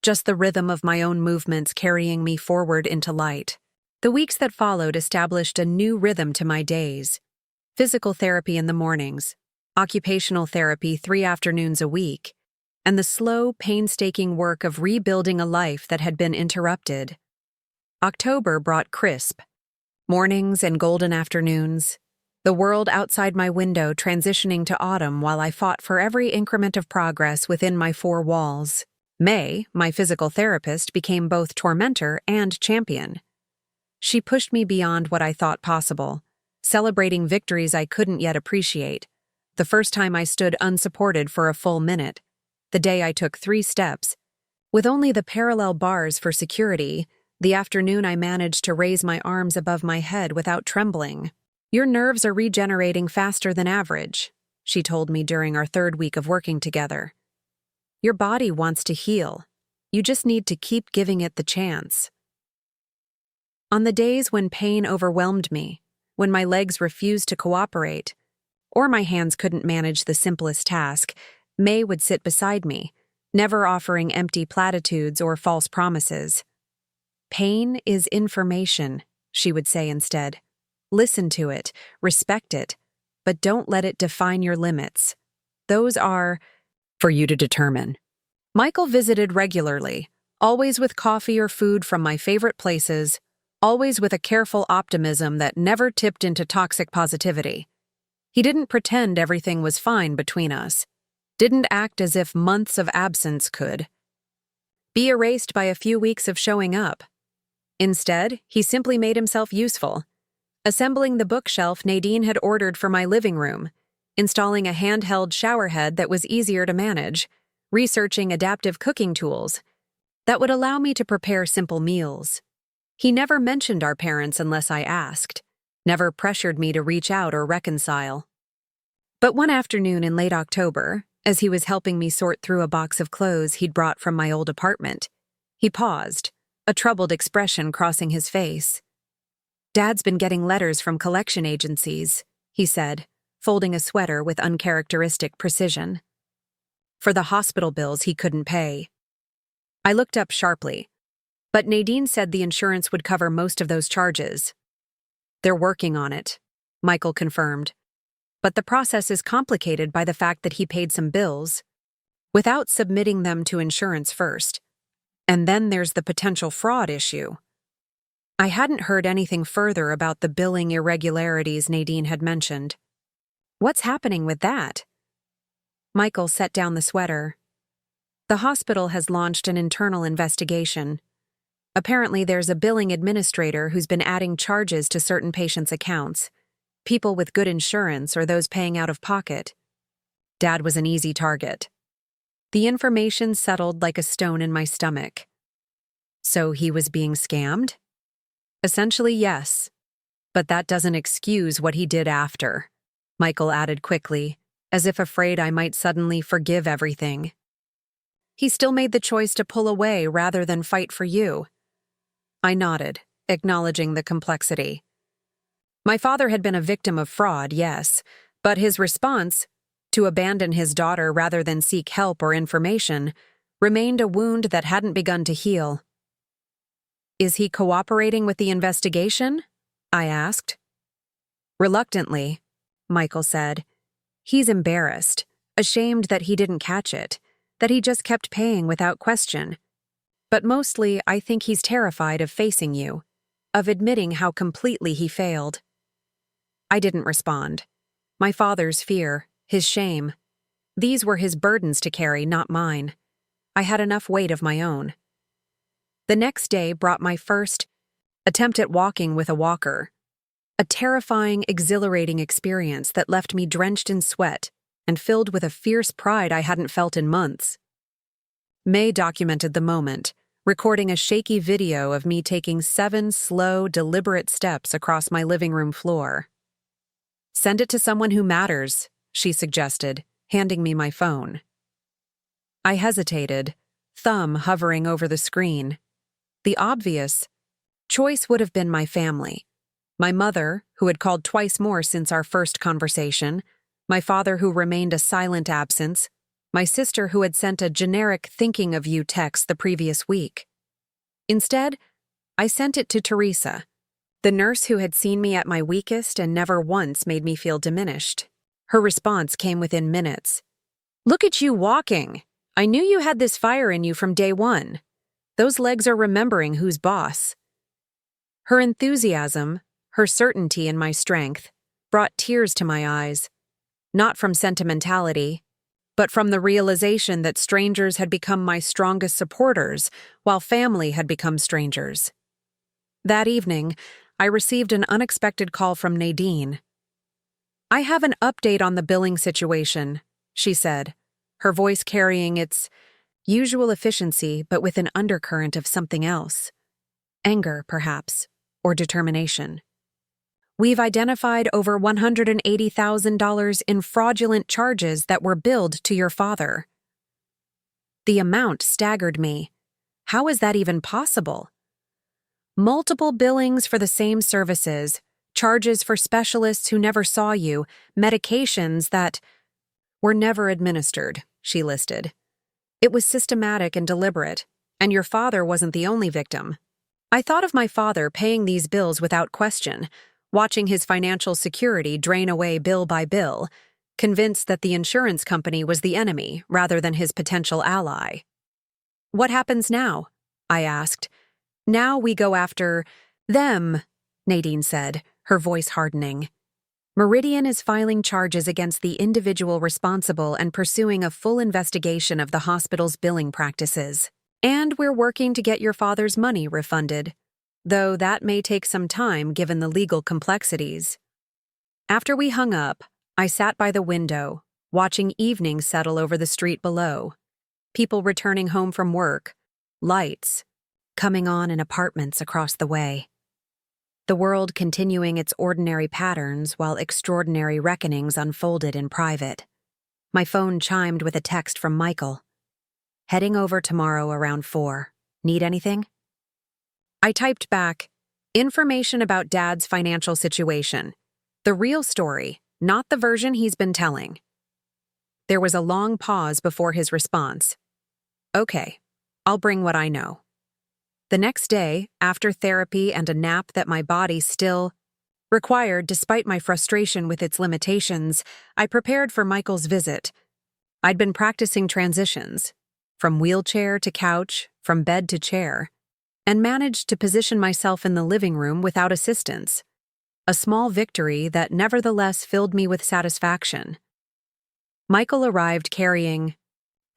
just the rhythm of my own movements carrying me forward into light. The weeks that followed established a new rhythm to my days. Physical therapy in the mornings, occupational therapy 3 afternoons a week, and the slow, painstaking work of rebuilding a life that had been interrupted. October brought crisp mornings and golden afternoons, the world outside my window transitioning to autumn while I fought for every increment of progress within my 4 walls. May, my physical therapist, became both tormentor and champion. She pushed me beyond what I thought possible, celebrating victories I couldn't yet appreciate. The first time I stood unsupported for a full minute, the day I took 3 steps. With only the parallel bars for security, the afternoon I managed to raise my arms above my head without trembling. "Your nerves are regenerating faster than average," she told me during our 3rd week of working together. "Your body wants to heal. You just need to keep giving it the chance." On the days when pain overwhelmed me, when my legs refused to cooperate, or my hands couldn't manage the simplest task, May would sit beside me, never offering empty platitudes or false promises. "Pain is information," she would say instead. "Listen to it, respect it, but don't let it define your limits. Those are for you to determine." Michael visited regularly, always with coffee or food from my favorite places, always with a careful optimism that never tipped into toxic positivity. He didn't pretend everything was fine between us, didn't act as if months of absence could be erased by a few weeks of showing up. Instead, he simply made himself useful, assembling the bookshelf Nadine had ordered for my living room, installing a handheld showerhead that was easier to manage, researching adaptive cooking tools that would allow me to prepare simple meals. He never mentioned our parents unless I asked, never pressured me to reach out or reconcile. But one afternoon in late October, as he was helping me sort through a box of clothes he'd brought from my old apartment, he paused, a troubled expression crossing his face. "Dad's been getting letters from collection agencies," he said, folding a sweater with uncharacteristic precision, "for the hospital bills he couldn't pay." I looked up sharply, but Nadine said the insurance would cover most of those charges. "They're working on it," Michael confirmed. "But the process is complicated by the fact that he paid some bills without submitting them to insurance first. And then there's the potential fraud issue." I hadn't heard anything further about the billing irregularities Nadine had mentioned. What's happening with that? Michael set down the sweater. The hospital has launched an internal investigation. Apparently, there's a billing administrator who's been adding charges to certain patients' accounts. People with good insurance or those paying out of pocket. Dad was an easy target. The information settled like a stone in my stomach. So he was being scammed? Essentially, yes. But that doesn't excuse what he did after, Michael added quickly, as if afraid I might suddenly forgive everything. He still made the choice to pull away rather than fight for you. I nodded, acknowledging the complexity. My father had been a victim of fraud, yes, but his response, to abandon his daughter rather than seek help or information, remained a wound that hadn't begun to heal. Is he cooperating with the investigation? I asked. Reluctantly, Michael said. He's embarrassed, ashamed that he didn't catch it, that he just kept paying without question. But mostly, I think he's terrified of facing you, of admitting how completely he failed. I didn't respond. My father's fear, his shame. These were his burdens to carry, not mine. I had enough weight of my own. The next day brought my first attempt at walking with a walker. A terrifying, exhilarating experience that left me drenched in sweat and filled with a fierce pride I hadn't felt in months. May documented the moment, recording a shaky video of me taking 7 slow, deliberate steps across my living room floor. Send it to someone who matters, she suggested, handing me my phone. I hesitated, thumb hovering over the screen. The obvious choice would have been my family. My mother, who had called twice more since our first conversation, my father who remained a silent absence, my sister who had sent a generic thinking of you text the previous week. Instead, I sent it to Teresa, the nurse who had seen me at my weakest and never once made me feel diminished. Her response came within minutes. Look at you walking. I knew you had this fire in you from day one. Those legs are remembering who's boss. Her enthusiasm, her certainty in my strength, brought tears to my eyes, not from sentimentality, but from the realization that strangers had become my strongest supporters, while family had become strangers. That evening, I received an unexpected call from Nadine. I have an update on the billing situation, she said, her voice carrying its usual efficiency but with an undercurrent of something else. Anger, perhaps, or determination. We've identified over $180,000 in fraudulent charges that were billed to your father. The amount staggered me. How is that even possible? Multiple billings for the same services, charges for specialists who never saw you, medications that were never administered, she listed. It was systematic and deliberate, and your father wasn't the only victim. I thought of my father paying these bills without question, watching his financial security drain away bill by bill, convinced that the insurance company was the enemy rather than his potential ally. What happens now? I asked. Now we go after them, Nadine said, her voice hardening. Meridian is filing charges against the individual responsible and pursuing a full investigation of the hospital's billing practices. And we're working to get your father's money refunded, though that may take some time given the legal complexities. After we hung up, I sat by the window, watching evening settle over the street below. People returning home from work, lights coming on in apartments across the way. The world continuing its ordinary patterns while extraordinary reckonings unfolded in private. My phone chimed with a text from Michael. Heading over tomorrow around 4. Need anything? I typed back, information about Dad's financial situation. The real story, not the version he's been telling. There was a long pause before his response. Okay, I'll bring what I know. The next day, after therapy and a nap that my body still required despite my frustration with its limitations, I prepared for Michael's visit. I'd been practicing transitions, from wheelchair to couch, from bed to chair. and managed to position myself in the living room without assistance. A small victory that nevertheless filled me with satisfaction. Michael arrived carrying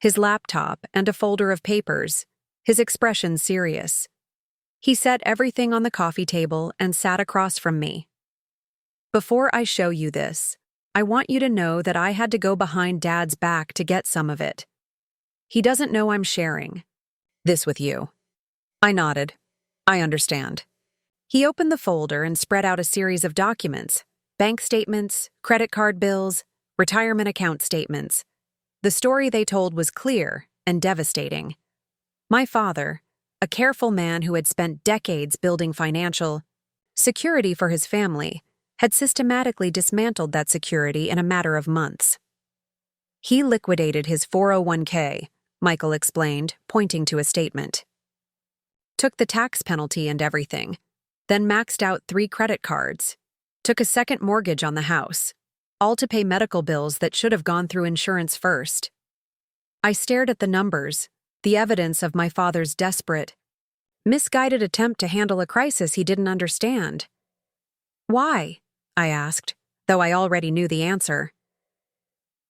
his laptop and a folder of papers, his expression serious. He set everything on the coffee table and sat across from me. "Before I show you this, I want you to know that I had to go behind Dad's back to get some of it. He doesn't know I'm sharing this with you." I nodded. "I understand." He opened the folder and spread out a series of documents: bank statements, credit card bills, retirement account statements. The story they told was clear and devastating. My father, a careful man who had spent decades building financial security for his family, had systematically dismantled that security in a matter of months. He liquidated his 401k, Michael explained, pointing to a statement. Took the tax penalty and everything, then maxed out 3 credit cards. Took a second mortgage on the house, all to pay medical bills that should have gone through insurance first. I stared at the numbers, the evidence of my father's desperate, misguided attempt to handle a crisis he didn't understand. "Why?" I asked, though I already knew the answer.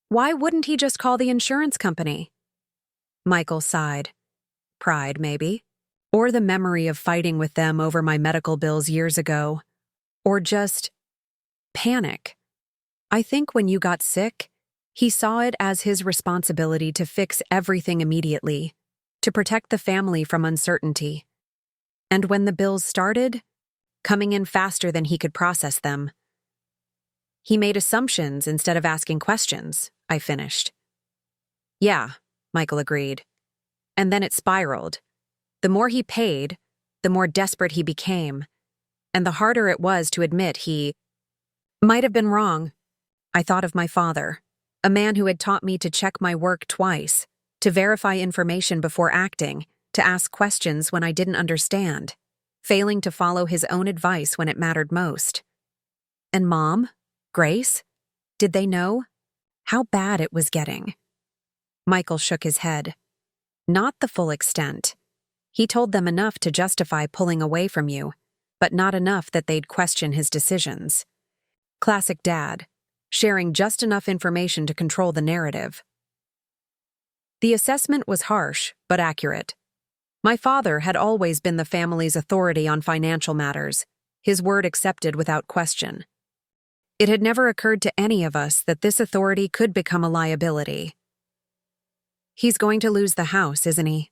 "Why wouldn't he just call the insurance company?" Michael sighed. Pride, maybe. Or the memory of fighting with them over my medical bills years ago. Or just panic. I think when you got sick, he saw it as his responsibility to fix everything immediately, to protect the family from uncertainty. And when the bills started, coming in faster than he could process them, he made assumptions instead of asking questions, I finished. "Yeah," Michael agreed. And then it spiraled. The more he paid, the more desperate he became, and the harder it was to admit he might have been wrong. I thought of my father, a man who had taught me to check my work twice, to verify information before acting, to ask questions when I didn't understand, failing to follow his own advice when it mattered most. And Mom? Grace? Did they know? How bad it was getting? Michael shook his head. Not the full extent. He told them enough to justify pulling away from you, but not enough that they'd question his decisions. Classic dad, sharing just enough information to control the narrative. The assessment was harsh, but accurate. My father had always been the family's authority on financial matters, his word accepted without question. It had never occurred to any of us that this authority could become a liability. "He's going to lose the house, isn't he?"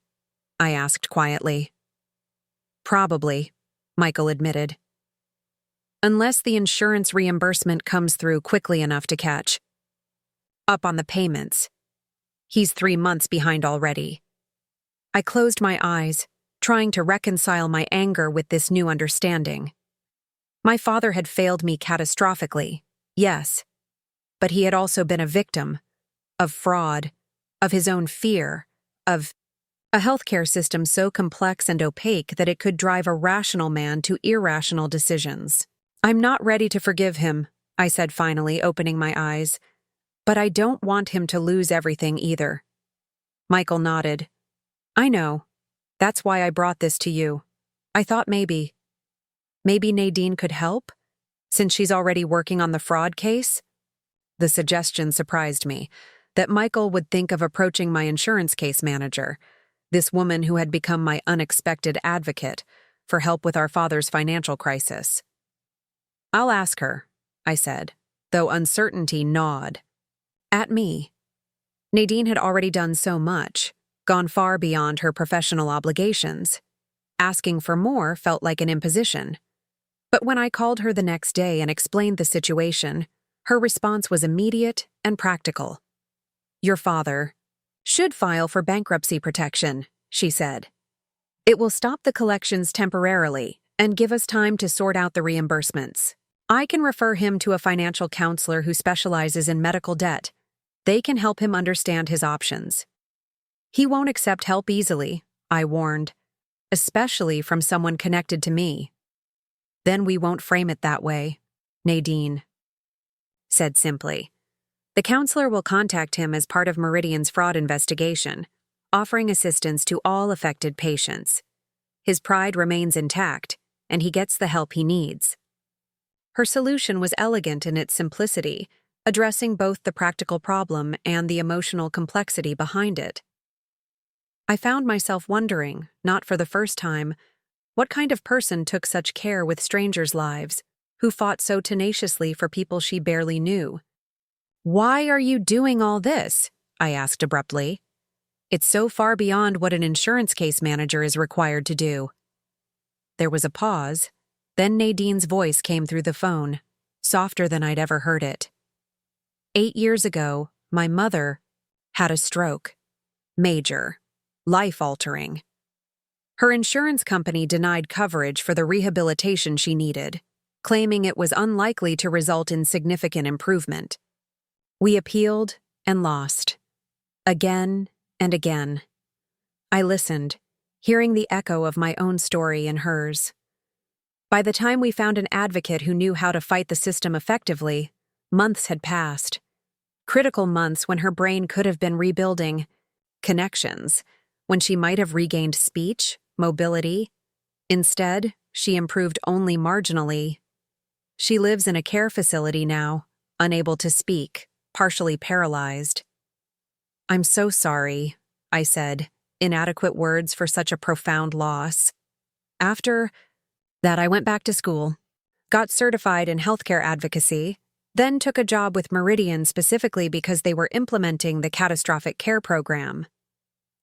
I asked quietly. "Probably," Michael admitted. "Unless the insurance reimbursement comes through quickly enough to catch up on the payments. He's 3 months behind already." I closed my eyes, trying to reconcile my anger with this new understanding. My father had failed me catastrophically, yes, but he had also been a victim of fraud, of his own fear, of a healthcare system so complex and opaque that it could drive a rational man to irrational decisions. "I'm not ready to forgive him," I said finally, opening my eyes. "But I don't want him to lose everything either." Michael nodded. "I know. That's why I brought this to you. I thought maybe Nadine could help, since she's already working on the fraud case." The suggestion surprised me, that Michael would think of approaching my insurance case manager, this woman who had become my unexpected advocate, for help with our father's financial crisis. "I'll ask her," I said, though uncertainty gnawed at me. Nadine had already done so much, gone far beyond her professional obligations. Asking for more felt like an imposition. But when I called her the next day and explained the situation, her response was immediate and practical. "Your father should file for bankruptcy protection," she said. "It will stop the collections temporarily and give us time to sort out the reimbursements. I can refer him to a financial counselor who specializes in medical debt. They can help him understand his options." "He won't accept help easily," I warned, "especially from someone connected to me." "Then we won't frame it that way," Nadine said simply. "The counselor will contact him as part of Meridian's fraud investigation, offering assistance to all affected patients. His pride remains intact, and he gets the help he needs. Her solution was elegant in its simplicity, addressing both the practical problem and the emotional complexity behind it. I found myself wondering, not for the first time, what kind of person took such care with strangers' lives, who fought so tenaciously for people she barely knew. "Why are you doing all this?" I asked abruptly. "It's so far beyond what an insurance case manager is required to do." There was a pause, then Nadine's voice came through the phone, softer than I'd ever heard it. 8 years ago, my mother had a stroke. Major. Life-altering. Her insurance company denied coverage for the rehabilitation she needed, claiming it was unlikely to result in significant improvement. We appealed and lost. Again and again. I listened, hearing the echo of my own story in hers. By the time we found an advocate who knew how to fight the system effectively, months had passed. Critical months when her brain could have been rebuilding. Connections, when she might have regained speech, mobility. Instead, she improved only marginally. She lives in a care facility now, unable to speak, partially paralyzed. "I'm so sorry," I said, inadequate words for such a profound loss. After that, I went back to school, got certified in healthcare advocacy, then took a job with Meridian specifically because they were implementing the catastrophic care program.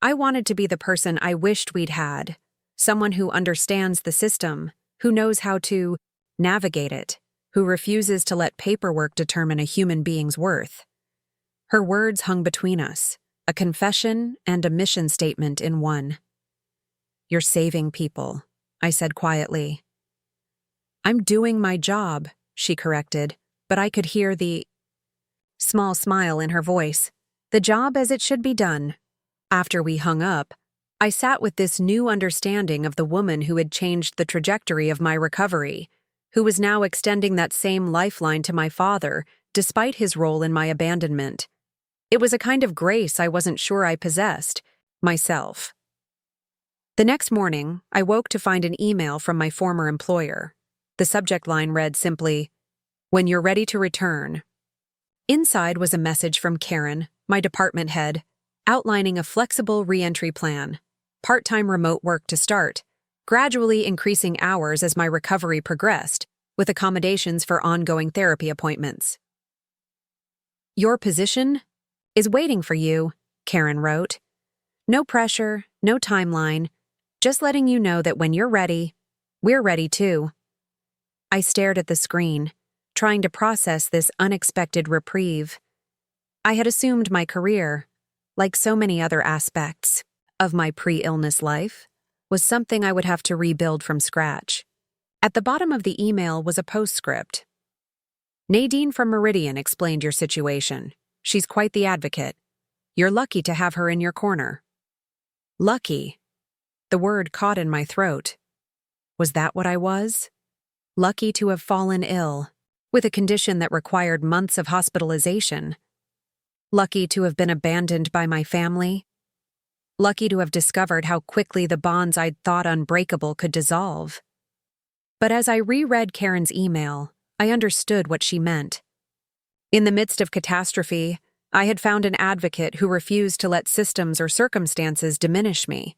I wanted to be the person I wished we'd had, someone who understands the system, who knows how to navigate it, who refuses to let paperwork determine a human being's worth. Her words hung between us, a confession and a mission statement in one. "You're saving people," I said quietly. "I'm doing my job," she corrected, but I could hear the small smile in her voice. "The job as it should be done." After we hung up, I sat with this new understanding of the woman who had changed the trajectory of my recovery, who was now extending that same lifeline to my father, despite his role in my abandonment. It was a kind of grace I wasn't sure I possessed, myself. The next morning, I woke to find an email from my former employer. The subject line read simply, "When you're ready to return." Inside was a message from Karen, my department head, outlining a flexible re-entry plan, part-time remote work to start, gradually increasing hours as my recovery progressed, with accommodations for ongoing therapy appointments. "Your position is waiting for you," Karen wrote. "No pressure, no timeline, just letting you know that when you're ready, we're ready too." I stared at the screen, trying to process this unexpected reprieve. I had assumed my career, like so many other aspects of my pre-illness life, was something I would have to rebuild from scratch. At the bottom of the email was a postscript. "Nadine from Meridian explained your situation. She's quite the advocate. You're lucky to have her in your corner." Lucky. The word caught in my throat. Was that what I was? Lucky to have fallen ill, with a condition that required months of hospitalization. Lucky to have been abandoned by my family. Lucky to have discovered how quickly the bonds I'd thought unbreakable could dissolve. But as I reread Karen's email, I understood what she meant. In the midst of catastrophe, I had found an advocate who refused to let systems or circumstances diminish me,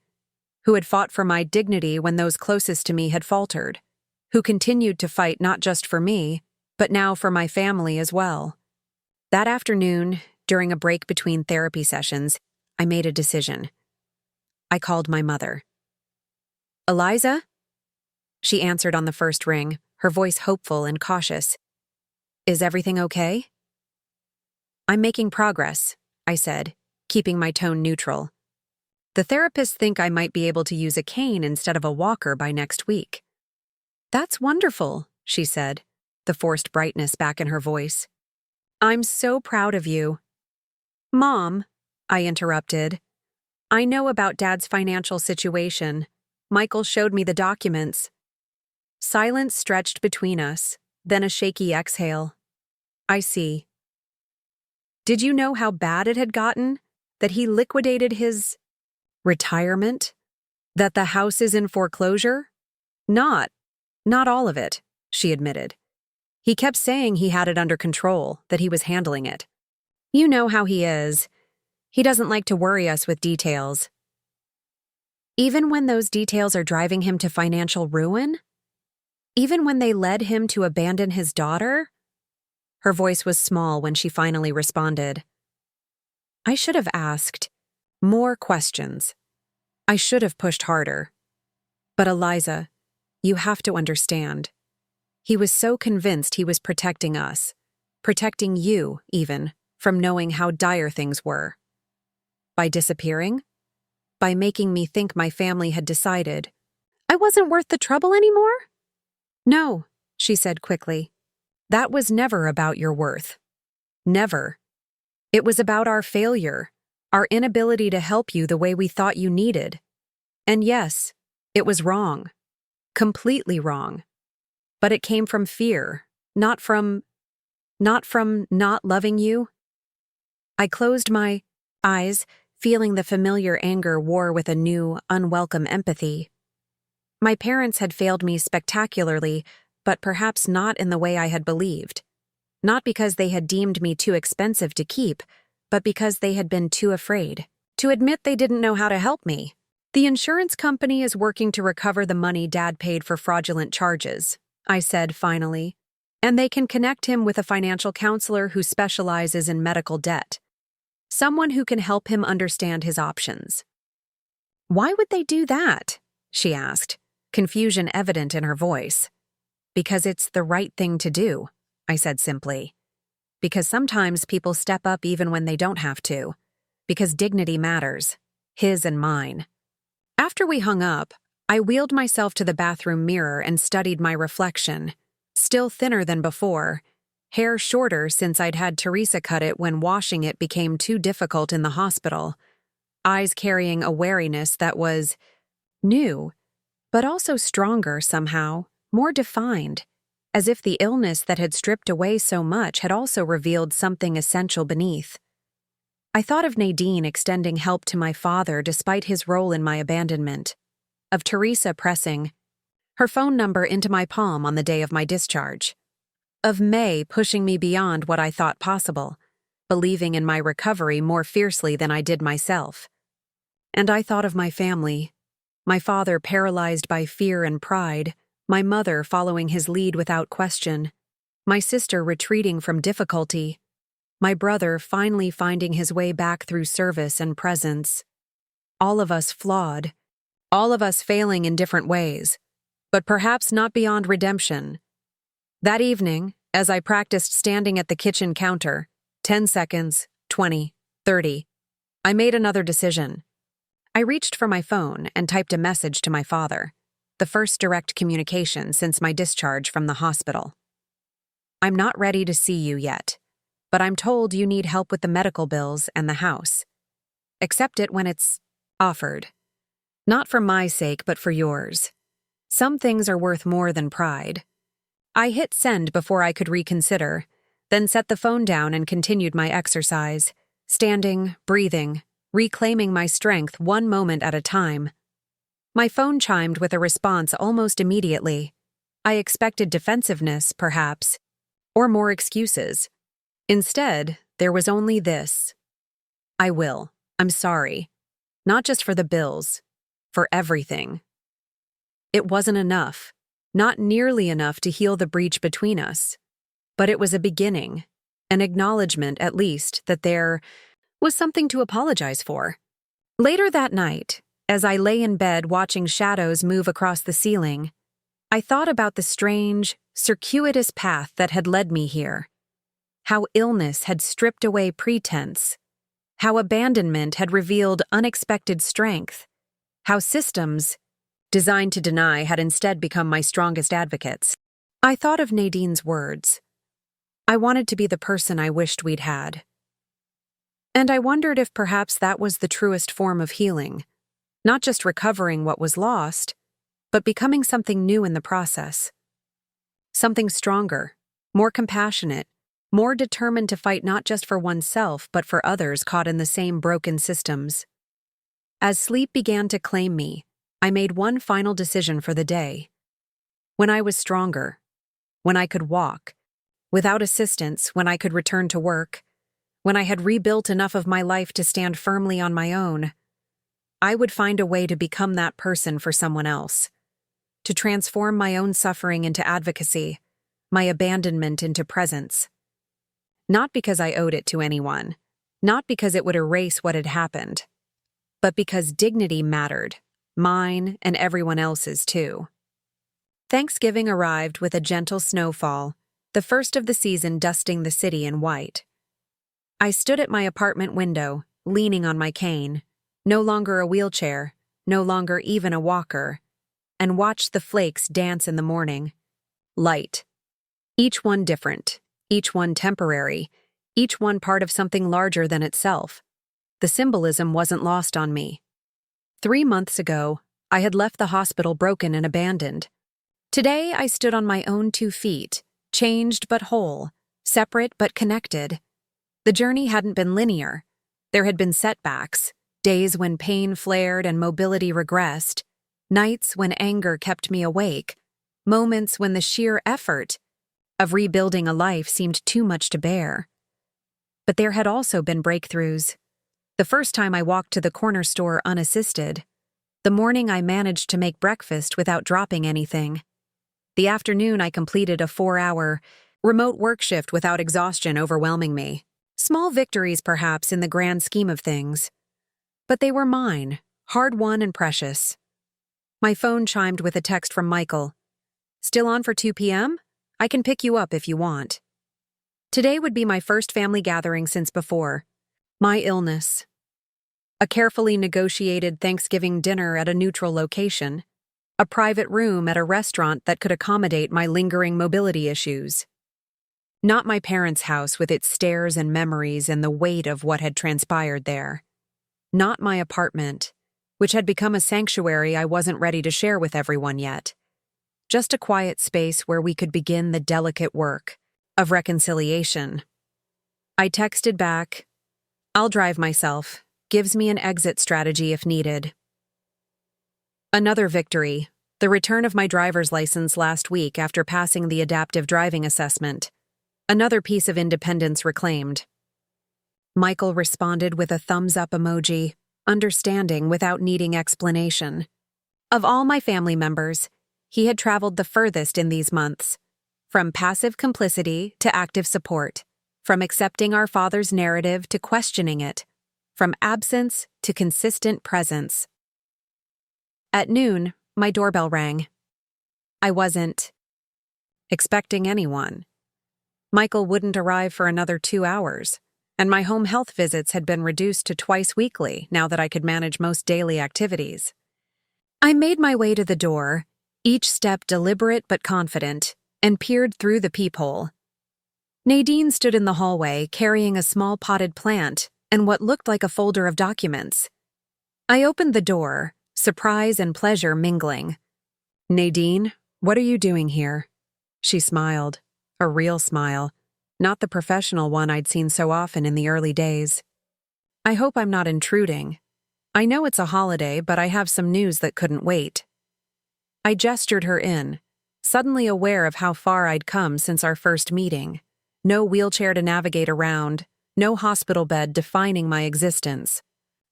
who had fought for my dignity when those closest to me had faltered, who continued to fight not just for me, but now for my family as well. That afternoon, during a break between therapy sessions, I made a decision. I called my mother. "Eliza?" She answered on the first ring, her voice hopeful and cautious. "Is everything okay?" "I'm making progress," I said, keeping my tone neutral. "The therapists think I might be able to use a cane instead of a walker by next week." "That's wonderful," she said, the forced brightness back in her voice. "I'm so proud of you." "Mom," I interrupted, "I know about Dad's financial situation. Michael showed me the documents." Silence stretched between us, then a shaky exhale. "I see." "Did you know how bad it had gotten? That he liquidated his retirement? That the house is in foreclosure? Not. Not all of it, she admitted. He kept saying he had it under control, that he was handling it. You know how he is. He doesn't like to worry us with details. Even when those details are driving him to financial ruin? Even when they led him to abandon his daughter? Her voice was small when she finally responded. I should have asked more questions. I should have pushed harder. But Eliza, you have to understand. He was so convinced he was protecting us, protecting you, even, from knowing how dire things were. By disappearing? By making me think my family had decided I wasn't worth the trouble anymore? No, she said quickly. That was never about your worth. Never. It was about our failure, our inability to help you the way we thought you needed. And yes, it was wrong. Completely wrong. But it came from fear, not from not loving you. I closed my eyes, feeling the familiar anger war with a new, unwelcome empathy. My parents had failed me spectacularly, but perhaps not in the way I had believed. Not because they had deemed me too expensive to keep, but because they had been too afraid to admit they didn't know how to help me. The insurance company is working to recover the money Dad paid for fraudulent charges, I said finally, and they can connect him with a financial counselor who specializes in medical debt. Someone who can help him understand his options. Why would they do that? She asked, confusion evident in her voice. Because it's the right thing to do, I said simply. Because sometimes people step up even when they don't have to. Because dignity matters, his and mine. After we hung up, I wheeled myself to the bathroom mirror and studied my reflection, still thinner than before, hair shorter since I'd had Teresa cut it when washing it became too difficult in the hospital, eyes carrying a wariness that was new, but also stronger somehow, more defined, as if the illness that had stripped away so much had also revealed something essential beneath. I thought of Nadine extending help to my father despite his role in my abandonment, of Teresa pressing her phone number into my palm on the day of my discharge, of May pushing me beyond what I thought possible, believing in my recovery more fiercely than I did myself. And I thought of my family, my father paralyzed by fear and pride, my mother following his lead without question, my sister retreating from difficulty, my brother finally finding his way back through service and presence. All of us flawed, all of us failing in different ways, but perhaps not beyond redemption. That evening, as I practiced standing at the kitchen counter, 10 seconds, 20, 30, I made another decision. I reached for my phone and typed a message to my father, the first direct communication since my discharge from the hospital. I'm not ready to see you yet, but I'm told you need help with the medical bills and the house. Accept it when it's offered. Not for my sake, but for yours. Some things are worth more than pride. I hit send before I could reconsider, then set the phone down and continued my exercise, standing, breathing, reclaiming my strength one moment at a time. My phone chimed with a response almost immediately. I expected defensiveness, perhaps, or more excuses. Instead, there was only this. I will. I'm sorry. Not just for the bills. For everything. It wasn't enough. Not nearly enough to heal the breach between us. But it was a beginning. An acknowledgement, at least, that there was something to apologize for. Later that night, as I lay in bed watching shadows move across the ceiling, I thought about the strange, circuitous path that had led me here. How illness had stripped away pretense. How abandonment had revealed unexpected strength. How systems, designed to deny, had instead become my strongest advocates. I thought of Nadine's words. I wanted to be the person I wished we'd had. And I wondered if perhaps that was the truest form of healing, not just recovering what was lost, but becoming something new in the process. Something stronger, more compassionate, more determined to fight not just for oneself but for others caught in the same broken systems. As sleep began to claim me, I made one final decision for the day. When I was stronger, when I could walk, without assistance, when I could return to work, when I had rebuilt enough of my life to stand firmly on my own, I would find a way to become that person for someone else, to transform my own suffering into advocacy, my abandonment into presence. Not because I owed it to anyone, not because it would erase what had happened, but because dignity mattered, mine and everyone else's too. Thanksgiving arrived with a gentle snowfall, the first of the season dusting the city in white. I stood at my apartment window, leaning on my cane, no longer a wheelchair, no longer even a walker, and watched the flakes dance in the morning. Light. Each one different, each one temporary, each one part of something larger than itself. The symbolism wasn't lost on me. 3 months ago, I had left the hospital broken and abandoned. Today, I stood on my own 2 feet, changed but whole, separate but connected. The journey hadn't been linear. There had been setbacks, days when pain flared and mobility regressed, nights when anger kept me awake, moments when the sheer effort of rebuilding a life seemed too much to bear. But there had also been breakthroughs. The first time I walked to the corner store unassisted. The morning I managed to make breakfast without dropping anything. The afternoon I completed a 4-hour remote work shift without exhaustion overwhelming me. Small victories, perhaps, in the grand scheme of things. But they were mine, hard-won and precious. My phone chimed with a text from Michael. "Still on for 2 p.m.? I can pick you up if you want." Today would be my first family gathering since before. My illness. A carefully negotiated Thanksgiving dinner at a neutral location. A private room at a restaurant that could accommodate my lingering mobility issues. Not my parents' house with its stairs and memories and the weight of what had transpired there. Not my apartment, which had become a sanctuary I wasn't ready to share with everyone yet. Just a quiet space where we could begin the delicate work of reconciliation. I texted back, "I'll drive myself. Gives me an exit strategy if needed." Another victory, the return of my driver's license last week after passing the adaptive driving assessment. Another piece of independence reclaimed. Michael responded with a thumbs-up emoji, understanding without needing explanation. Of all my family members, he had traveled the furthest in these months, from passive complicity to active support, from accepting our father's narrative to questioning it, from absence to consistent presence. At noon, my doorbell rang. I wasn't expecting anyone. Michael wouldn't arrive for another 2 hours, and my home health visits had been reduced to twice weekly now that I could manage most daily activities. I made my way to the door, each step deliberate but confident, and peered through the peephole. Nadine stood in the hallway carrying a small potted plant and what looked like a folder of documents. I opened the door, surprise and pleasure mingling. "Nadine, what are you doing here?" She smiled, a real smile, not the professional one I'd seen so often in the early days. "I hope I'm not intruding. I know it's a holiday, but I have some news that couldn't wait." I gestured her in, suddenly aware of how far I'd come since our first meeting. No wheelchair to navigate around, no hospital bed defining my existence.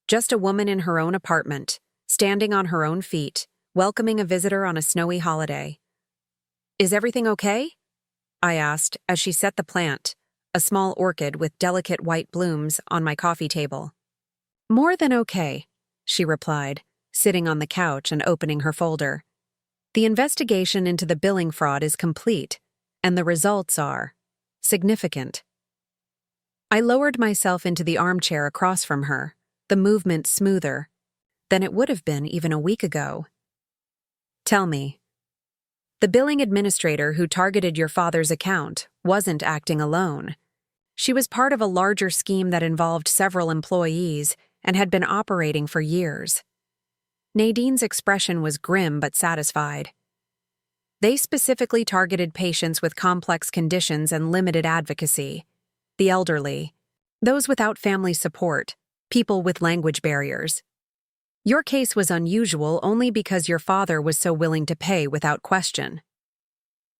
Just a woman in her own apartment, standing on her own feet, welcoming a visitor on a snowy holiday. "Is everything okay?" I asked as she set the plant, a small orchid with delicate white blooms, on my coffee table. "More than okay," she replied, sitting on the couch and opening her folder. "The investigation into the billing fraud is complete, and the results are significant." I lowered myself into the armchair across from her, the movement smoother than it would have been even a week ago. "Tell me." "The billing administrator who targeted your father's account wasn't acting alone. She was part of a larger scheme that involved several employees and had been operating for years." Nadine's expression was grim but satisfied. "They specifically targeted patients with complex conditions and limited advocacy, the elderly, those without family support, people with language barriers. Your case was unusual only because your father was so willing to pay without question.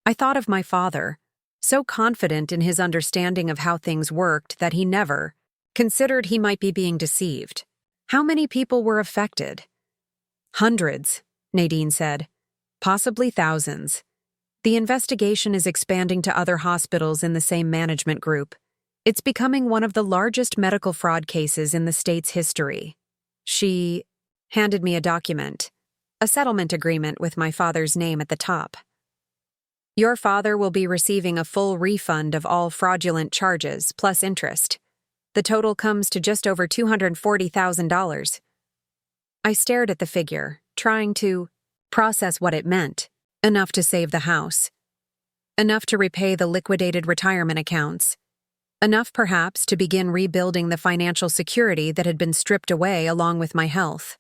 I thought of my father, so confident in his understanding of how things worked that he never considered he might be being deceived. How many people were affected? Hundreds, Nadine said. Possibly thousands. The investigation is expanding to other hospitals in the same management group. It's becoming one of the largest medical fraud cases in the state's history. She handed me a document, a settlement agreement with my father's name at the top. Your father will be receiving a full refund of all fraudulent charges, plus interest. The total comes to just over $240,000. I stared at the figure, trying to process what it meant. Enough to save the house. Enough to repay the liquidated retirement accounts. Enough, perhaps, to begin rebuilding the financial security that had been stripped away along with my health.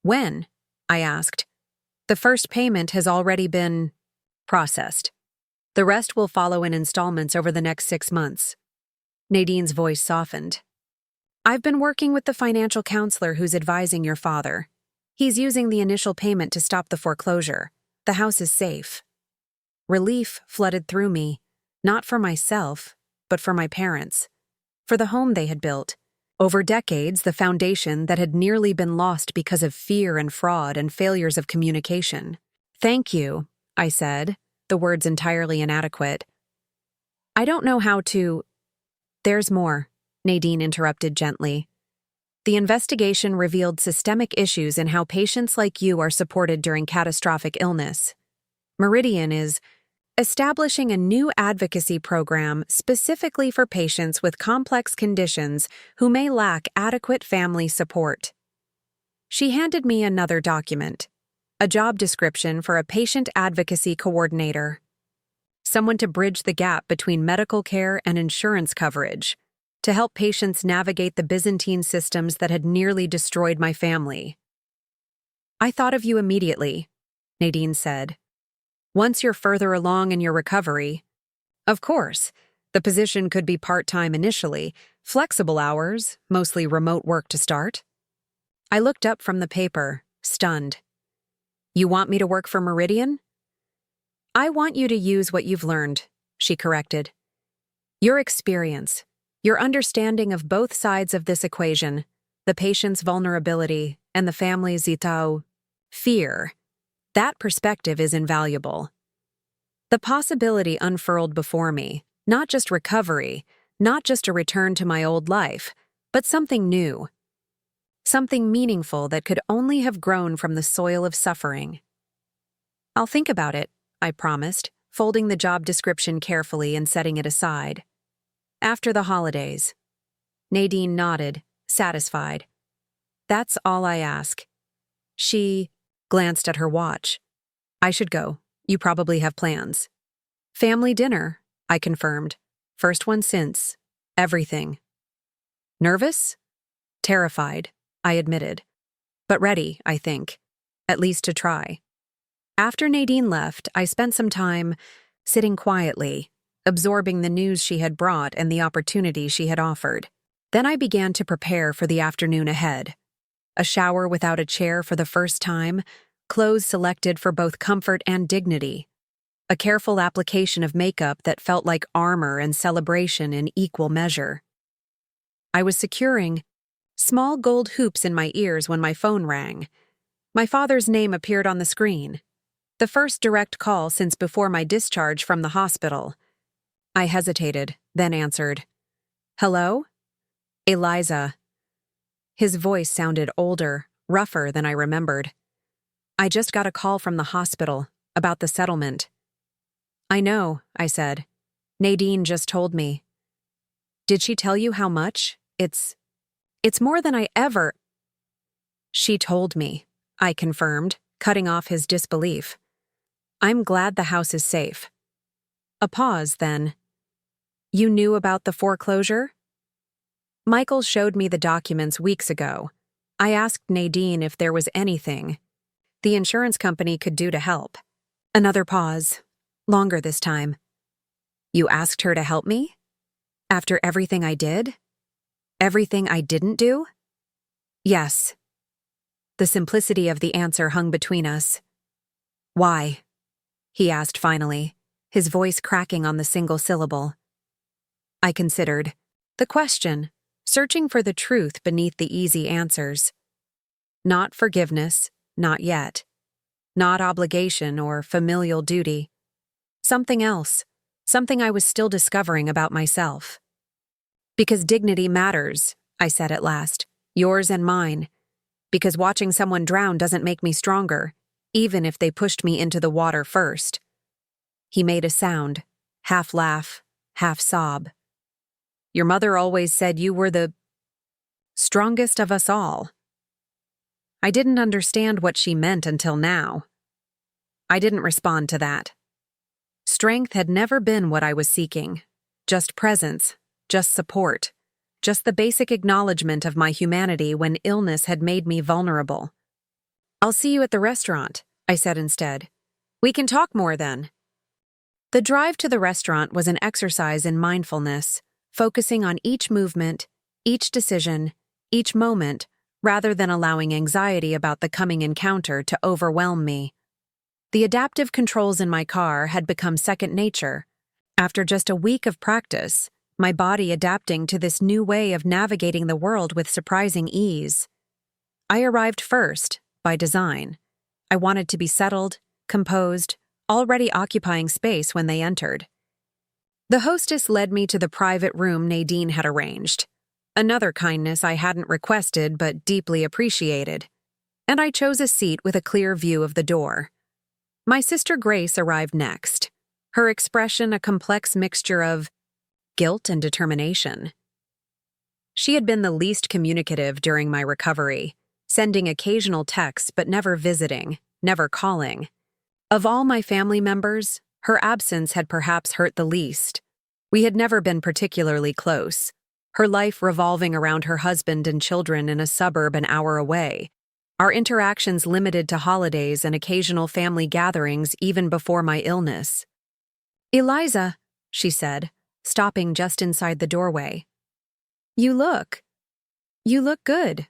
When? I asked. The first payment has already been processed. The rest will follow in installments over the next 6 months. Nadine's voice softened. I've been working with the financial counselor who's advising your father. He's using the initial payment to stop the foreclosure. The house is safe. Relief flooded through me, not for myself, but for my parents, for the home they had built. Over decades, the foundation that had nearly been lost because of fear and fraud and failures of communication. Thank you, I said, the words entirely inadequate. I don't know how to... There's more, Nadine interrupted gently. The investigation revealed systemic issues in how patients like you are supported during catastrophic illness. Meridian is establishing a new advocacy program specifically for patients with complex conditions who may lack adequate family support. She handed me another document, a job description for a patient advocacy coordinator. Someone to bridge the gap between medical care and insurance coverage, to help patients navigate the Byzantine systems that had nearly destroyed my family. I thought of you immediately, Nadine said. Once you're further along in your recovery, of course, the position could be part-time initially, flexible hours, mostly remote work to start. I looked up from the paper, stunned. You want me to work for Meridian? I want you to use what you've learned, she corrected. Your experience, your understanding of both sides of this equation, the patient's vulnerability and the family's fear. That perspective is invaluable. The possibility unfurled before me, not just recovery, not just a return to my old life, but something new. Something meaningful that could only have grown from the soil of suffering. I'll think about it, I promised, folding the job description carefully and setting it aside. After the holidays. Nadine nodded, satisfied. That's all I ask. She glanced at her watch. I should go. You probably have plans. Family dinner, I confirmed. First one since. Everything. Nervous? Terrified, I admitted. But ready, I think. At least to try. After Nadine left, I spent some time sitting quietly, absorbing the news she had brought and the opportunity she had offered. Then I began to prepare for the afternoon ahead. A shower without a chair for the first time, clothes selected for both comfort and dignity. A careful application of makeup that felt like armor and celebration in equal measure. I was securing small gold hoops in my ears when my phone rang. My father's name appeared on the screen. The first direct call since before my discharge from the hospital. I hesitated, then answered. Hello? Eliza. His voice sounded older, rougher than I remembered. I just got a call from the hospital about the settlement. I know, I said. Nadine just told me. Did she tell you how much? It's more than I ever... She told me, I confirmed, cutting off his disbelief. I'm glad the house is safe. A pause, then. You knew about the foreclosure? Michael showed me the documents weeks ago. I asked Nadine if there was anything the insurance company could do to help. Another pause. Longer this time. You asked her to help me? After everything I did? Everything I didn't do? Yes. The simplicity of the answer hung between us. "Why?" he asked finally, his voice cracking on the single syllable. I considered. The question, searching for the truth beneath the easy answers. Not forgiveness, not yet. Not obligation or familial duty. Something else, something I was still discovering about myself. "Because dignity matters," I said at last, "yours and mine. Because watching someone drown doesn't make me stronger, even if they pushed me into the water first." He made a sound, half laugh, half sob. "Your mother always said you were the strongest of us all." I didn't understand what she meant until now. I didn't respond to that. Strength had never been what I was seeking. Just presence, just support, just the basic acknowledgement of my humanity when illness had made me vulnerable. "I'll see you at the restaurant," I said instead. "We can talk more then." The drive to the restaurant was an exercise in mindfulness, focusing on each movement, each decision, each moment, rather than allowing anxiety about the coming encounter to overwhelm me. The adaptive controls in my car had become second nature. After just a week of practice, my body adapting to this new way of navigating the world with surprising ease. I arrived first, by design. I wanted to be settled, composed, already occupying space when they entered. The hostess led me to the private room Nadine had arranged. Another kindness I hadn't requested but deeply appreciated. And I chose a seat with a clear view of the door. My sister Grace arrived next, her expression a complex mixture of guilt and determination. She had been the least communicative during my recovery, sending occasional texts but never visiting, never calling. Of all my family members, her absence had perhaps hurt the least. We had never been particularly close, her life revolving around her husband and children in a suburb an hour away, our interactions limited to holidays and occasional family gatherings even before my illness. "Eliza," she said, stopping just inside the doorway. You look good."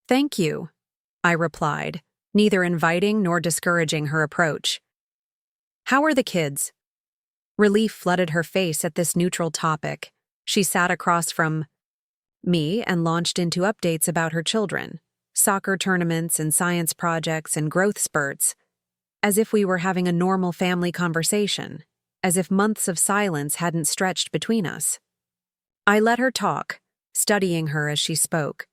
"Thank you," I replied, neither inviting nor discouraging her approach. "How are the kids?" Relief flooded her face at this neutral topic. She sat across from me and launched into updates about her children, soccer tournaments and science projects and growth spurts, as if we were having a normal family conversation, as if months of silence hadn't stretched between us. I let her talk, studying her as she spoke.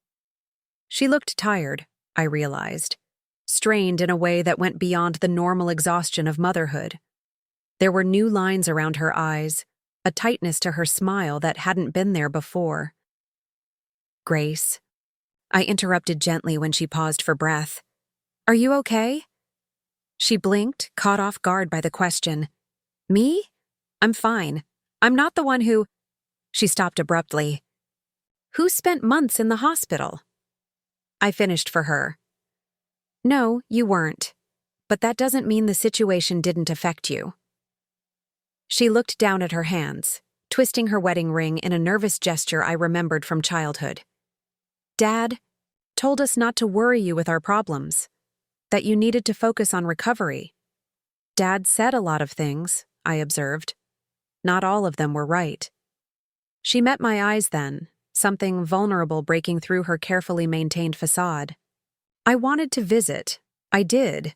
She looked tired, I realized, strained in a way that went beyond the normal exhaustion of motherhood. There were new lines around her eyes, a tightness to her smile that hadn't been there before. "Grace," I interrupted gently when she paused for breath. "Are you okay?" She blinked, caught off guard by the question. "Me? I'm fine. I'm not the one who—" She stopped abruptly. "Who spent months in the hospital?" I finished for her. "No, you weren't. But that doesn't mean the situation didn't affect you." She looked down at her hands, twisting her wedding ring in a nervous gesture I remembered from childhood. "Dad told us not to worry you with our problems, that you needed to focus on recovery." "Dad said a lot of things," I observed. Not all of them were right. She met my eyes then, something vulnerable breaking through her carefully maintained facade. "I wanted to visit. I did.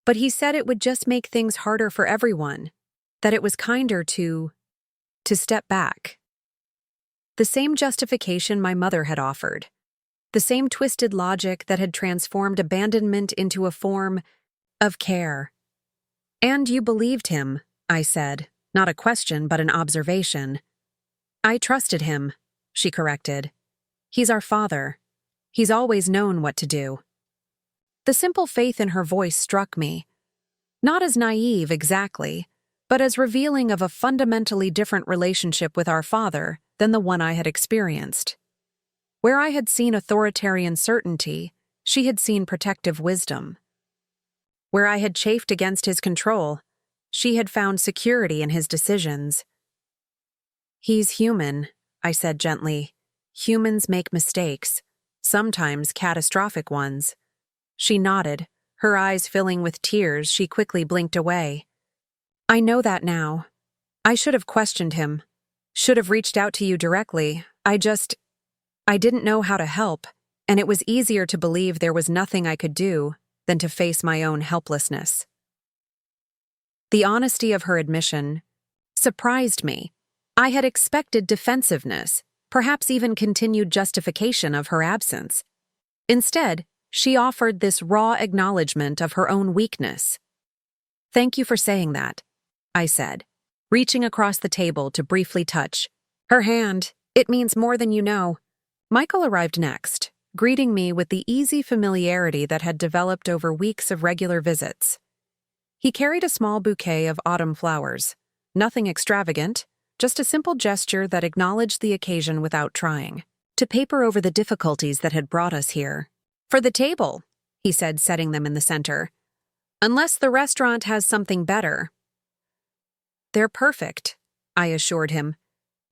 But he said it would just make things harder for everyone, that it was kinder to step back." The same justification my mother had offered. The same twisted logic that had transformed abandonment into a form of care. "And you believed him," I said, not a question but an observation. "I trusted him," she corrected. "He's our father. He's always known what to do." The simple faith in her voice struck me. Not as naive exactly, but as revealing of a fundamentally different relationship with our father than the one I had experienced. Where I had seen authoritarian certainty, she had seen protective wisdom. Where I had chafed against his control, she had found security in his decisions. "He's human," I said gently. "Humans make mistakes. sometimes catastrophic ones. She nodded, her eyes filling with tears. She quickly blinked away. I know that now. I should have questioned him. Should have reached out to you directly. I didn't know how to help, and it was easier to believe there was nothing I could do than to face my own helplessness. The honesty of her admission surprised me. I had expected defensiveness, perhaps even continued justification of her absence. Instead, she offered this raw acknowledgement of her own weakness. Thank you for saying that, I said, reaching across the table to briefly touch her hand. It means more than you know. Michael arrived next, greeting me with the easy familiarity that had developed over weeks of regular visits. He carried a small bouquet of autumn flowers, nothing extravagant, just a simple gesture that acknowledged the occasion without trying to paper over the difficulties that had brought us here. For the table, he said, setting them in the center. Unless the restaurant has something better. They're perfect, I assured him,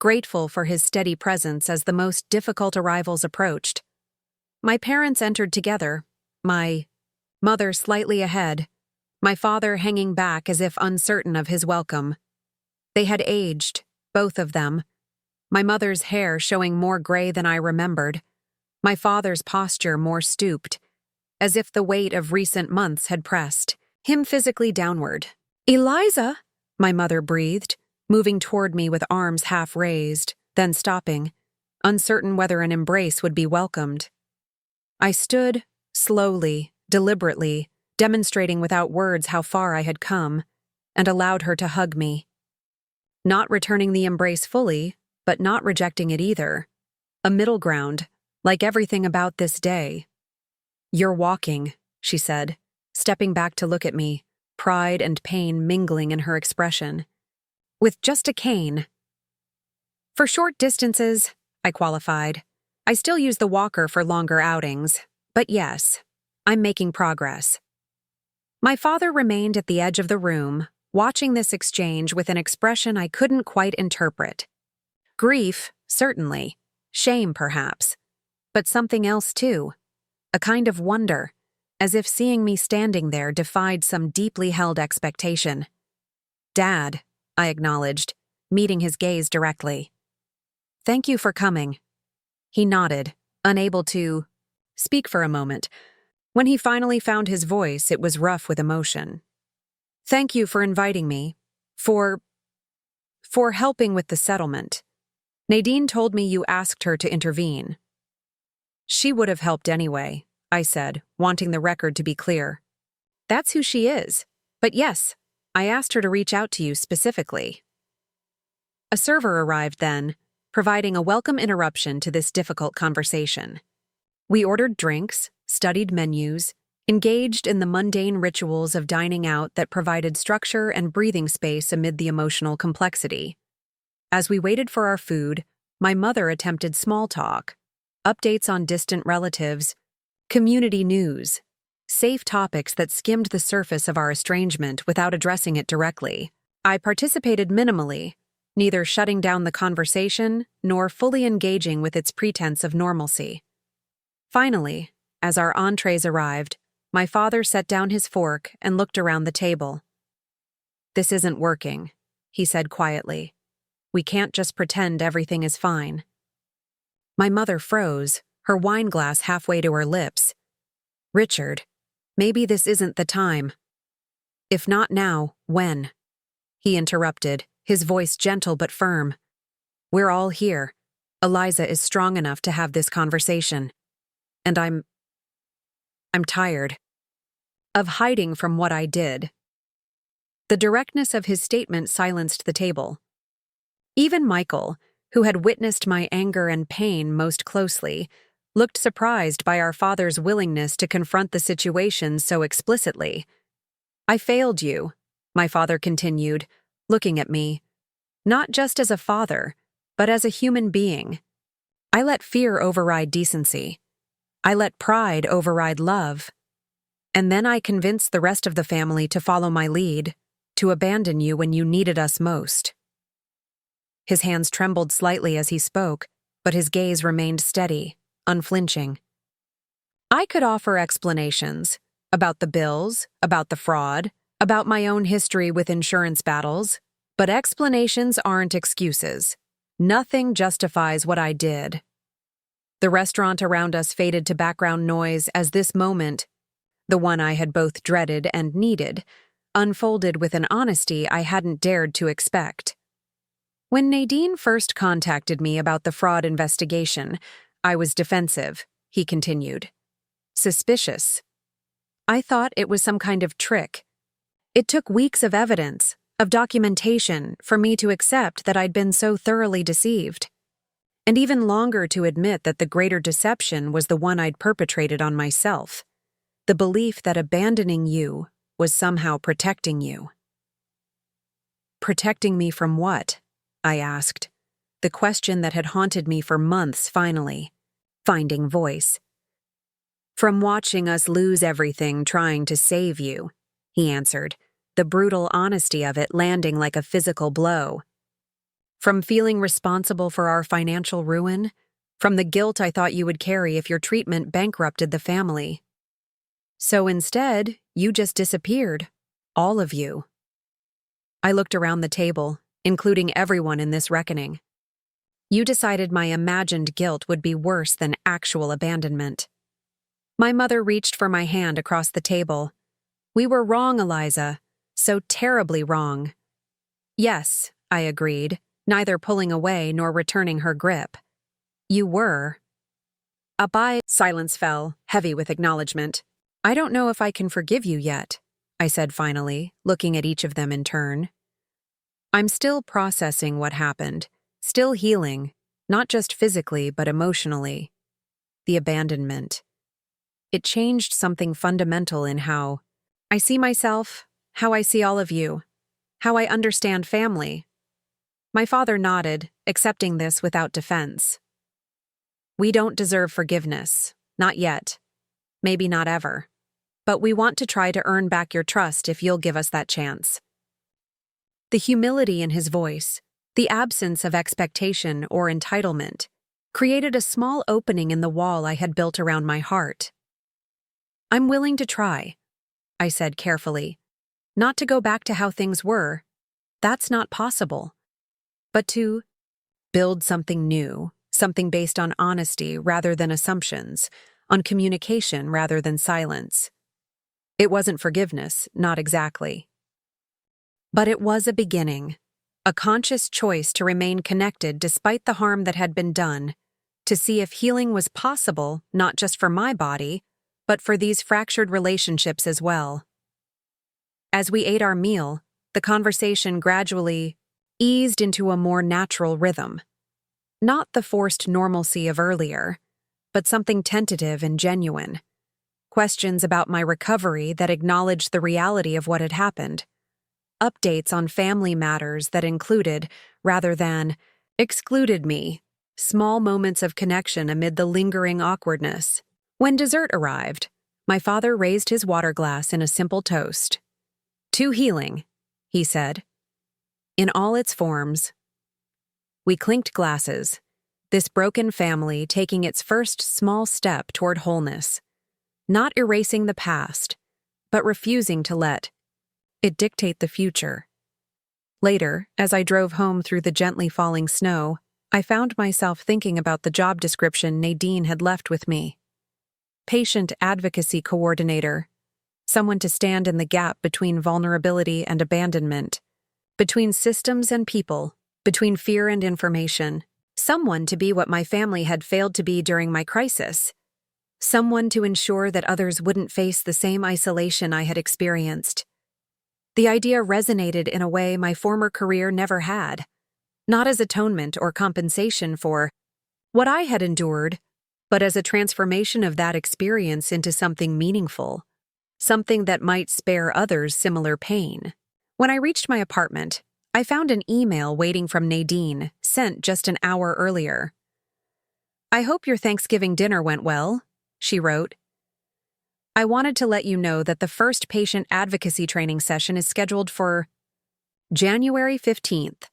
grateful for his steady presence as the most difficult arrivals approached. My parents entered together, my mother slightly ahead, my father hanging back as if uncertain of his welcome. They had aged, both of them, my mother's hair showing more gray than I remembered, my father's posture more stooped, as if the weight of recent months had pressed him physically downward. Eliza, my mother breathed, moving toward me with arms half raised, then stopping, uncertain whether an embrace would be welcomed. I stood, slowly, deliberately, demonstrating without words how far I had come, and allowed her to hug me. Not returning the embrace fully, but not rejecting it either. A middle ground, like everything about this day. You're walking, she said, stepping back to look at me, pride and pain mingling in her expression. With just a cane. For short distances, I qualified. I still use the walker for longer outings, but yes, I'm making progress. My father remained at the edge of the room, watching this exchange with an expression I couldn't quite interpret. Grief, certainly. Shame, perhaps. But something else, too. A kind of wonder, as if seeing me standing there defied some deeply held expectation. Dad, I acknowledged, meeting his gaze directly. Thank you for coming. He nodded, unable to speak for a moment. When he finally found his voice, it was rough with emotion. Thank you for inviting me. For helping with the settlement. Nadine told me you asked her to intervene. She would have helped anyway, I said, wanting the record to be clear. That's who she is. But yes, I asked her to reach out to you specifically. A server arrived then, providing a welcome interruption to this difficult conversation. We ordered drinks, studied menus, engaged in the mundane rituals of dining out that provided structure and breathing space amid the emotional complexity. As we waited for our food, my mother attempted small talk, updates on distant relatives, community news, safe topics that skimmed the surface of our estrangement without addressing it directly. I participated minimally, neither shutting down the conversation nor fully engaging with its pretense of normalcy. Finally, as our entrees arrived, my father set down his fork and looked around the table. This isn't working, he said quietly. We can't just pretend everything is fine. My mother froze, her wine glass halfway to her lips. Richard, maybe this isn't the time. If not now, when? He interrupted, his voice gentle but firm. We're all here. Eliza is strong enough to have this conversation. And I'm tired of hiding from what I did. The directness of his statement silenced the table. Even Michael, who had witnessed my anger and pain most closely, looked surprised by our father's willingness to confront the situation so explicitly. I failed you, my father continued, looking at me, not just as a father, but as a human being. I let fear override decency. I let pride override love. And then I convinced the rest of the family to follow my lead, to abandon you when you needed us most. His hands trembled slightly as he spoke, but his gaze remained steady, unflinching. I could offer explanations about the bills, about the fraud, about my own history with insurance battles, but explanations aren't excuses. Nothing justifies what I did. The restaurant around us faded to background noise as this moment, the one I had both dreaded and needed, unfolded with an honesty I hadn't dared to expect. When Nadine first contacted me about the fraud investigation, I was defensive, he continued. Suspicious. I thought it was some kind of trick. It took weeks of evidence, of documentation, for me to accept that I'd been so thoroughly deceived. And even longer to admit that the greater deception was the one I'd perpetrated on myself. The belief that abandoning you was somehow protecting you. Protecting me from what? I asked. The question that had haunted me for months finally, finding voice. From watching us lose everything trying to save you, he answered, the brutal honesty of it landing like a physical blow. From feeling responsible for our financial ruin, from the guilt I thought you would carry if your treatment bankrupted the family. So instead, you just disappeared, all of you. I looked around the table, including everyone in this reckoning. You decided my imagined guilt would be worse than actual abandonment. My mother reached for my hand across the table. We were wrong, Eliza. So terribly wrong. Yes, I agreed, neither pulling away nor returning her grip. You were. Silence fell, heavy with acknowledgement. I don't know if I can forgive you yet, I said finally, looking at each of them in turn. I'm still processing what happened, still healing, not just physically but emotionally. The abandonment. It changed something fundamental in how I see myself, how I see all of you, how I understand family. My father nodded, accepting this without defense. We don't deserve forgiveness, not yet. Maybe not ever. But we want to try to earn back your trust if you'll give us that chance. The humility in his voice, the absence of expectation or entitlement, created a small opening in the wall I had built around my heart. I'm willing to try, I said carefully. Not to go back to how things were. That's not possible. But to build something new, something based on honesty rather than assumptions, on communication rather than silence. It wasn't forgiveness, not exactly. But it was a beginning, a conscious choice to remain connected despite the harm that had been done, to see if healing was possible not just for my body, but for these fractured relationships as well. As we ate our meal, the conversation gradually eased into a more natural rhythm. Not the forced normalcy of earlier, but something tentative and genuine. Questions about my recovery that acknowledged the reality of what had happened. Updates on family matters that included, rather than excluded me. Small moments of connection amid the lingering awkwardness. When dessert arrived, my father raised his water glass in a simple toast. To healing, he said. In all its forms. We clinked glasses, this broken family taking its first small step toward wholeness. Not erasing the past, but refusing to let it dictate the future. Later, as I drove home through the gently falling snow, I found myself thinking about the job description Nadine had left with me. Patient advocacy coordinator, someone to stand in the gap between vulnerability and abandonment, between systems and people, between fear and information, someone to be what my family had failed to be during my crisis, someone to ensure that others wouldn't face the same isolation I had experienced. The idea resonated in a way my former career never had, not as atonement or compensation for what I had endured, but as a transformation of that experience into something meaningful, something that might spare others similar pain. When I reached my apartment, I found an email waiting from Nadine, sent just an hour earlier. I hope your Thanksgiving dinner went well, she wrote. I wanted to let you know that the first patient advocacy training session is scheduled for January 15th.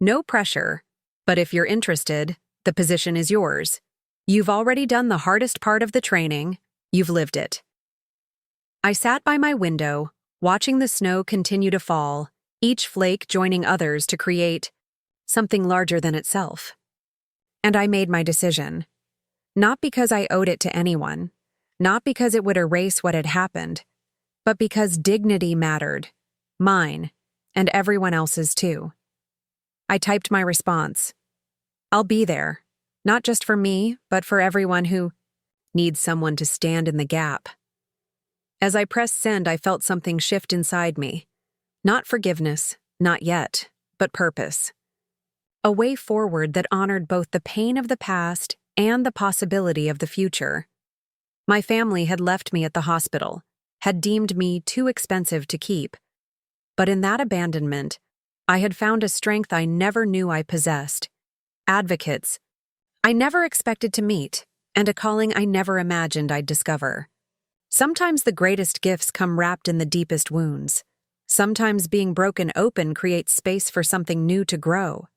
No pressure, but if you're interested, the position is yours. You've already done the hardest part of the training. You've lived it. I sat by my window, watching the snow continue to fall, each flake joining others to create something larger than itself. And I made my decision. Not because I owed it to anyone, not because it would erase what had happened, but because dignity mattered, mine, and everyone else's too. I typed my response. I'll be there, not just for me, but for everyone who needs someone to stand in the gap. As I pressed send, I felt something shift inside me. Not forgiveness, not yet, but purpose. A way forward that honored both the pain of the past and the possibility of the future. My family had left me at the hospital, had deemed me too expensive to keep. But in that abandonment, I had found a strength I never knew I possessed. Advocates I never expected to meet, and a calling I never imagined I'd discover. Sometimes the greatest gifts come wrapped in the deepest wounds. Sometimes being broken open creates space for something new to grow.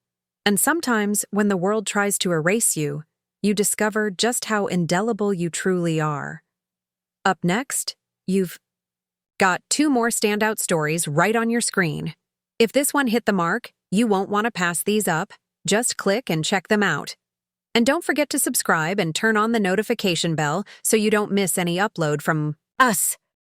And sometimes, when the world tries to erase you, you discover just how indelible you truly are. Up next, you've got 2 more standout stories right on your screen. If this one hit the mark, you won't want to pass these up. Just click and check them out. And don't forget to subscribe and turn on the notification bell so you don't miss any upload from us.